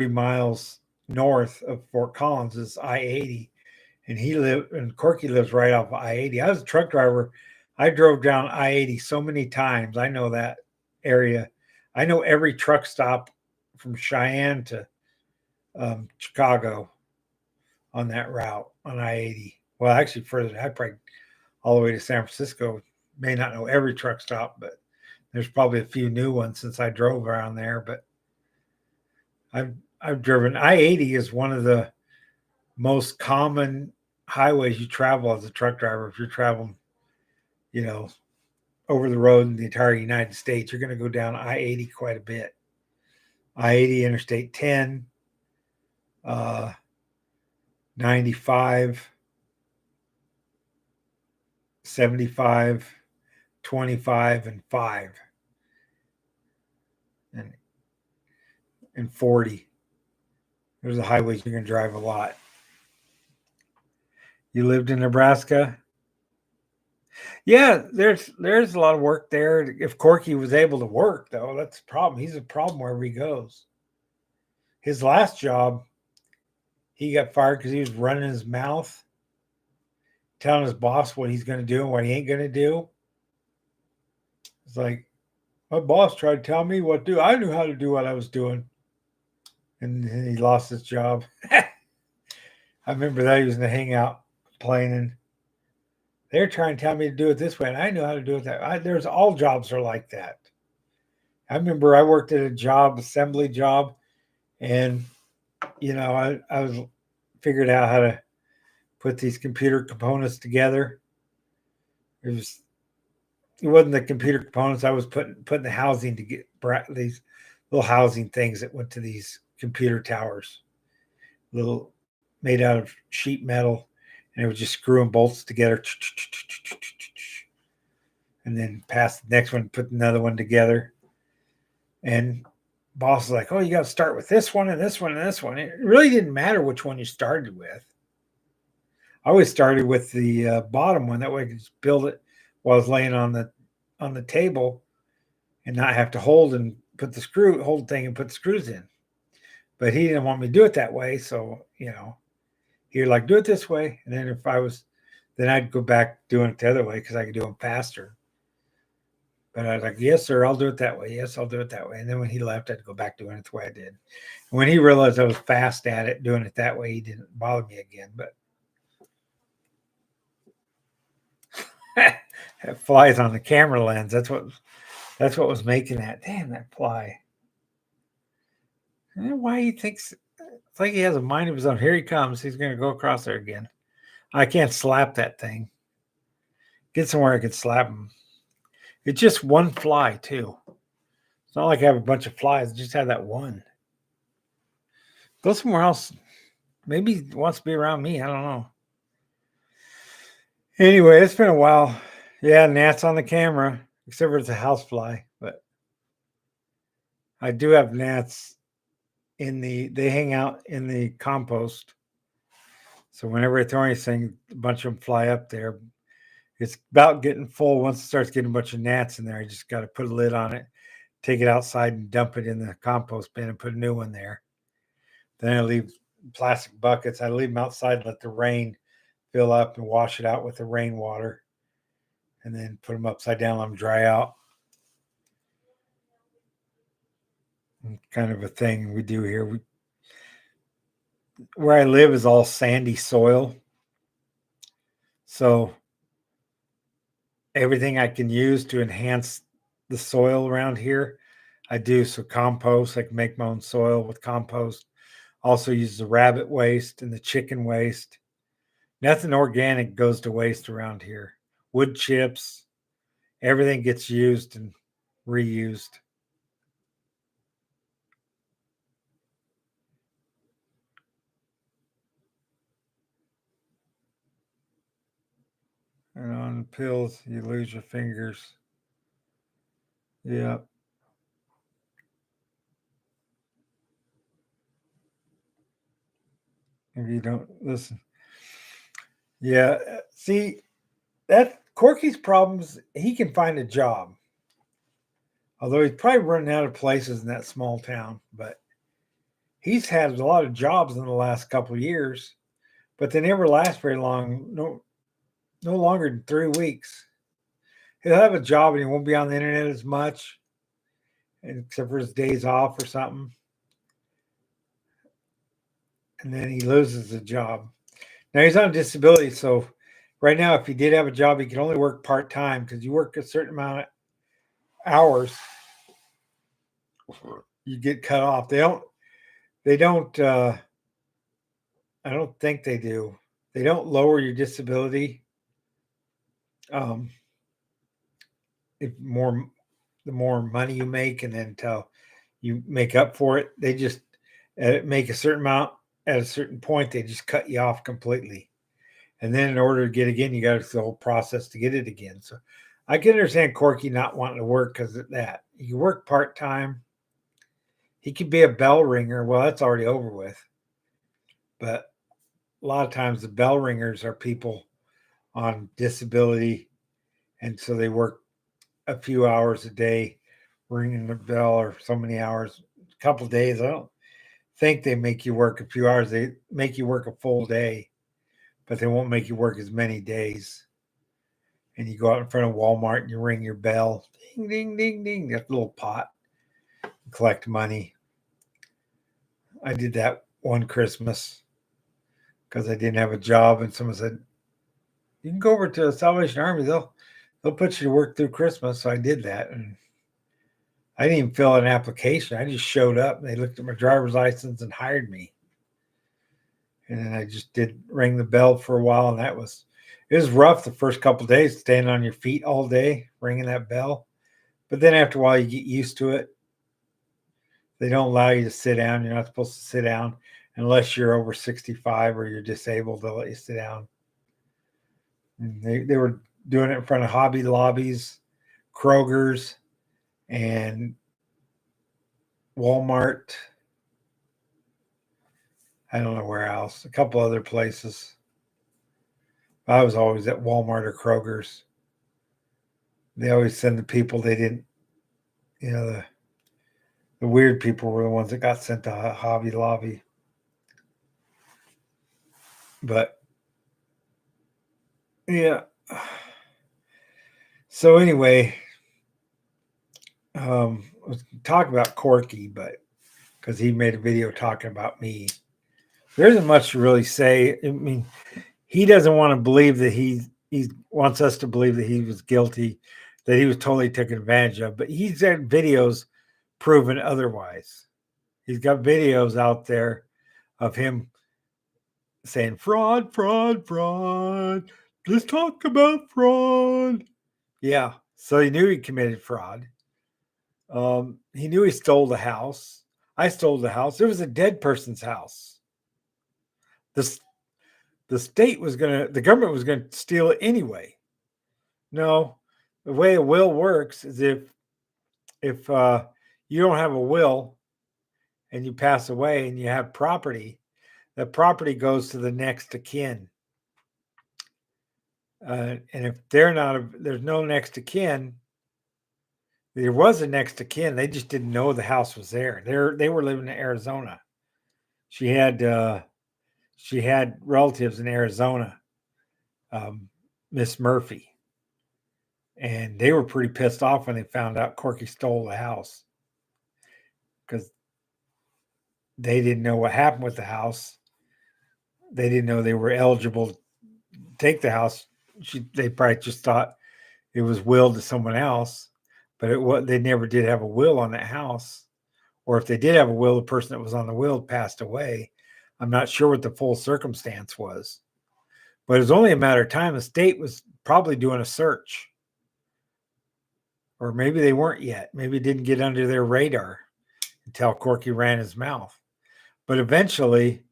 miles north of Fort Collins is I-80, and Corky lives right off of I-80. I was a truck driver. I drove down I-80 so many times. I know that area. I know every truck stop from Cheyenne to Chicago on that route on I-80. Well, actually, further, I probably all the way to San Francisco. May not know every truck stop, but there's probably a few new ones since I drove around there. But I've driven I-80 is one of the most common highways you travel as a truck driver. If you're traveling, over the road in the entire United States, you're going to go down I-80 quite a bit. I-80, Interstate 10, 95, 75, 25, and 5, and 40. There's the highways you're going to drive a lot. You lived in Nebraska? Yeah, there's a lot of work there. If Corky was able to work, though, that's the problem. He's a problem wherever he goes. His last job, he got fired because he was running his mouth, telling his boss what he's going to do and what he ain't going to do. It's like, my boss tried to tell me what to do. I knew how to do what I was doing. And he lost his job. I remember that he was in the hangout complaining. They're trying to tell me to do it this way, and I knew how to do it that. There's all jobs are like that. I remember I worked at a job, assembly job, and I was figured out how to put these computer components together. It wasn't the computer components. I was putting the housing to get these little housing things that went to these computer towers, little made out of sheet metal, and it was just screwing bolts together, and then pass the next one, put another one together. And boss was like, "Oh, you got to start with this one and this one and this one." It really didn't matter which one you started with. I always started with the bottom one. That way I could just build it while I was laying on the table and not have to hold the thing and put the screws in. But he didn't want me to do it that way. So, he would like, do it this way. And then then I'd go back doing it the other way because I could do them faster. But I was like, yes, sir, I'll do it that way. Yes, I'll do it that way. And then when he left, I'd go back doing it the way I did. And when he realized I was fast at it, doing it that way, he didn't bother me again. But that flies on the camera lens. That's what was making that. Damn, that fly. I don't know why he thinks it's like he has a mind of his own. Here he comes. He's going to go across there again. I can't slap that thing. Get somewhere I could slap him. It's just one fly, too. It's not like I have a bunch of flies. I just have that one. Go somewhere else. Maybe he wants to be around me. I don't know. Anyway, it's been a while. Yeah, gnats on the camera, except for it's a housefly. But I do have gnats they hang out in the compost. So whenever I throw anything, a bunch of them fly up there. It's about getting full. Once it starts getting a bunch of gnats in there, I just got to put a lid on it, take it outside and dump it in the compost bin and put a new one there. Then I leave plastic buckets. I leave them outside and let the rain fill up and wash it out with the rainwater. And then put them upside down, let them dry out. Kind of a thing we do here. Where I live is all sandy soil. So everything I can use to enhance the soil around here, I do. So compost, I can make my own soil with compost. Also use the rabbit waste and the chicken waste. Nothing organic goes to waste around here. Wood chips, everything gets used and reused. And on pills, you lose your fingers. Yeah. If you don't listen. Yeah. See, that Corky's problems, he can find a job. Although he's probably running out of places in that small town, but he's had a lot of jobs in the last couple of years, but they never last very long. No longer than 3 weeks. He'll have a job and he won't be on the internet as much, except for his days off or something. And then he loses the job. Now he's on disability, so right now, if he did have a job, he can only work part time because you work a certain amount of hours, you get cut off. They don't. I don't think they do. They don't lower your disability. If the more money you make, and then until you make up for it, they just make a certain amount at a certain point. They just cut you off completely, and then in order to get again, you got to go through the whole process to get it again. So I can understand Corky not wanting to work because of that. You work part time. He could be a bell ringer. Well, that's already over with. But a lot of times the bell ringers are people on disability And so they work a few hours a day, ringing the bell, or so many hours, a couple of days. I don't think they make you work a few hours. They make you work a full day, but they won't make you work as many days. And you go out in front of Walmart and you ring your bell, ding, ding, ding, ding, that little pot, collect money. I did that one Christmas because I didn't have a job, and someone said, "You can go over to the Salvation Army. They'll put you to work through Christmas." So I did that, and I didn't even fill out an application. I just showed up, and they looked at my driver's license and hired me. And then I just did ring the bell for a while, and it was rough the first couple of days, standing on your feet all day ringing that bell. But then after a while, you get used to it. They don't allow you to sit down. You're not supposed to sit down unless you're over 65 or you're disabled. They'll let you sit down. And they were doing it in front of Hobby Lobbies, Kroger's, and Walmart. I don't know where else. A couple other places. I was always at Walmart or Kroger's. They always send the people they didn't, the weird people were the ones that got sent to Hobby Lobby. But yeah. So anyway, let's talk about Corky, but because he made a video talking about me. There isn't much to really say. I mean, he doesn't want to believe that he wants us to believe that he was guilty, that he was totally taken advantage of. But he's got videos proving otherwise. He's got videos out there of him saying fraud, fraud, fraud. Let's talk about fraud. Yeah. So he knew he committed fraud. He knew he stole the house. I stole the house. It was a dead person's house. The the government was going to steal it anyway. No, the way a will works is if you don't have a will and you pass away and you have property, the property goes to the next of kin. And if there's no next of kin, there was a next of kin. They just didn't know the house was there. They were living in Arizona. She had relatives in Arizona, Miss Murphy, and they were pretty pissed off when they found out Corky stole the house because they didn't know what happened with the house. They didn't know they were eligible to take the house. They probably just thought it was willed to someone else, but they never did have a will on that house. Or if they did have a will, the person that was on the will passed away. I'm not sure what the full circumstance was, but it was only a matter of time. The state was probably doing a search, or maybe they weren't yet. Maybe it didn't get under their radar until Corky ran his mouth. But eventually,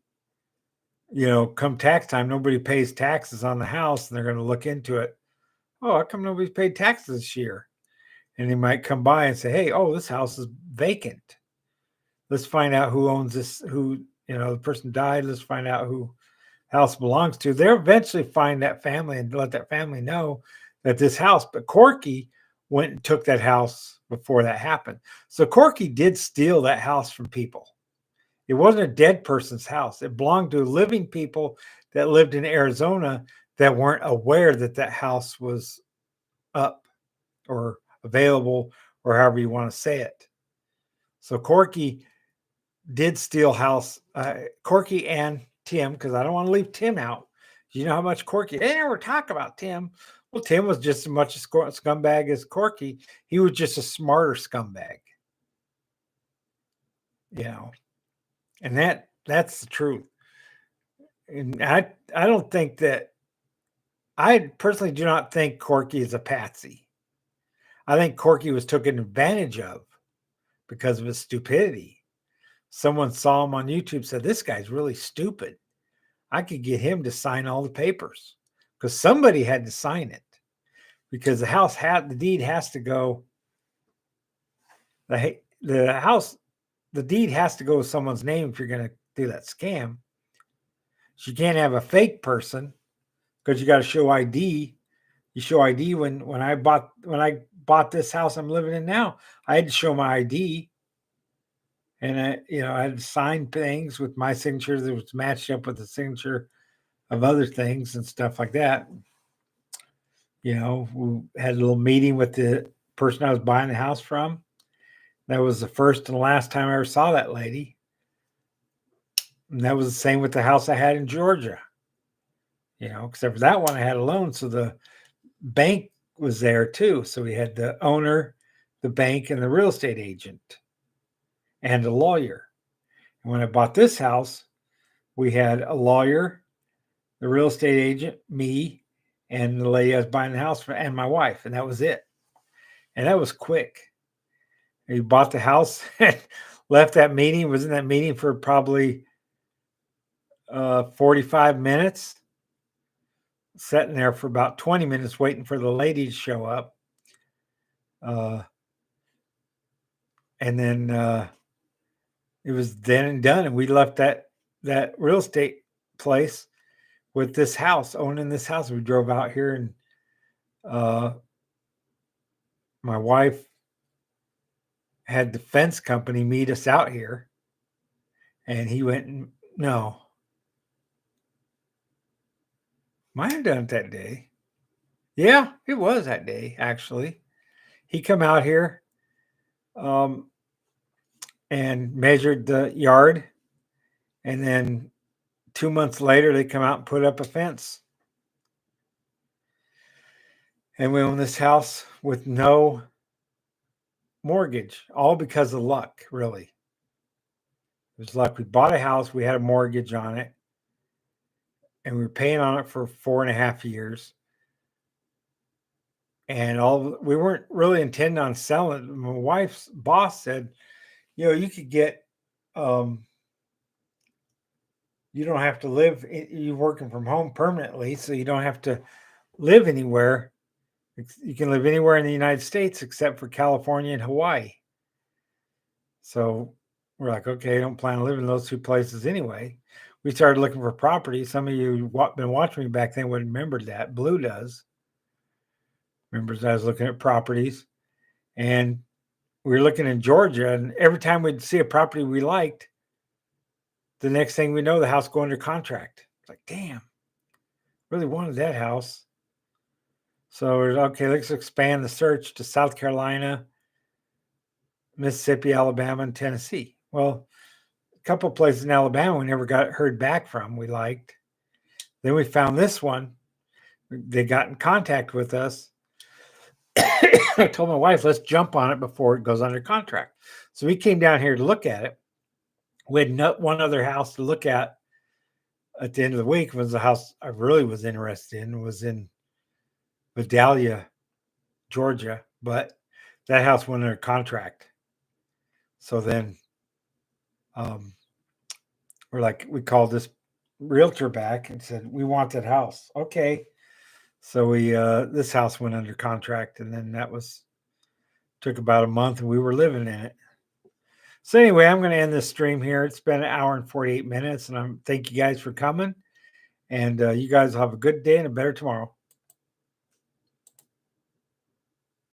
come tax time, nobody pays taxes on the house, and they're going to look into it. Oh, how come nobody's paid taxes this year? And they might come by and say, hey, this house is vacant. Let's find out who owns this, the person died. Let's find out who house belongs to. They'll eventually find that family and let that family know that this house, but Corky went and took that house before that happened. So Corky did steal that house from people. It wasn't a dead person's house. It belonged to living people that lived in Arizona that weren't aware that that house was up or available, or however you want to say it. So Corky did steal house. Corky and Tim, because I don't want to leave Tim out. You know how much Corky, they never talk about Tim. Well, Tim was just as much a scumbag as Corky. He was just a smarter scumbag. And that's the truth. And I don't think that, I personally do not think Corky is a patsy. I think Corky was taken advantage of because of his stupidity. Someone saw him on YouTube, said, this guy's really stupid. I could get him to sign all the papers, because somebody had to sign it, because the deed has to go. The deed has to go with someone's name if you're going to do that scam. You can't have a fake person, because you got to show ID. you show ID. When I bought this house I'm living in now, I had to show my ID, and I had to sign things with my signature that was matched up with the signature of other things and stuff like that. We had a little meeting with the person I was buying the house from. That was the first and last time I ever saw that lady. And that was the same with the house I had in Georgia. Except for that one, I had a loan. So the bank was there too. So we had the owner, the bank, and the real estate agent and a lawyer. And when I bought this house, we had a lawyer, the real estate agent, me, and the lady I was buying the house for, and my wife. And that was it. And that was quick. We bought the house and left that meeting, was in that meeting for probably 45 minutes, sitting there for about 20 minutes waiting for the lady to show up. And then it was then and done. And we left that real estate place with this house, owning this house. We drove out here, and my wife had the fence company meet us out here. And he went, no. Might have done it that day. Yeah, it was that day, actually. He come out here and measured the yard. And then 2 months later, they come out and put up a fence. And we own this house with no mortgage, all because of luck, really. It was luck. We bought a house. We had a mortgage on it. And we were paying on it for 4.5 years. And we weren't really intending on selling it. My wife's boss said, you could get, you don't have to live, you're working from home permanently, so you don't have to live anywhere. You can live anywhere in the United States except for California and Hawaii. So we're like, okay, I don't plan on living in those two places anyway. We started looking for property. Some of you who've been watching me back then would remember that. Blue does. Remembers I was looking at properties, and we were looking in Georgia, and every time we'd see a property we liked, the next thing we know, the house go under contract. It's like, damn, really wanted that house. So we're okay, let's expand the search to South Carolina, Mississippi, Alabama, and Tennessee. Well, a couple of places in Alabama we never heard back from, we liked. Then we found this one. They got in contact with us. I told my wife, let's jump on it before it goes under contract. So we came down here to look at it. We had one other house to look at the end of the week. Was the house I really was interested in. It was in Vidalia, Georgia, but that house went under contract. So then we called this realtor back and said, we want that house. Okay. So this house went under contract, and then took about a month, and we were living in it. So anyway, I'm going to end this stream here. It's been 1 hour and 48 minutes, and thank you guys for coming. And you guys will have a good day and a better tomorrow.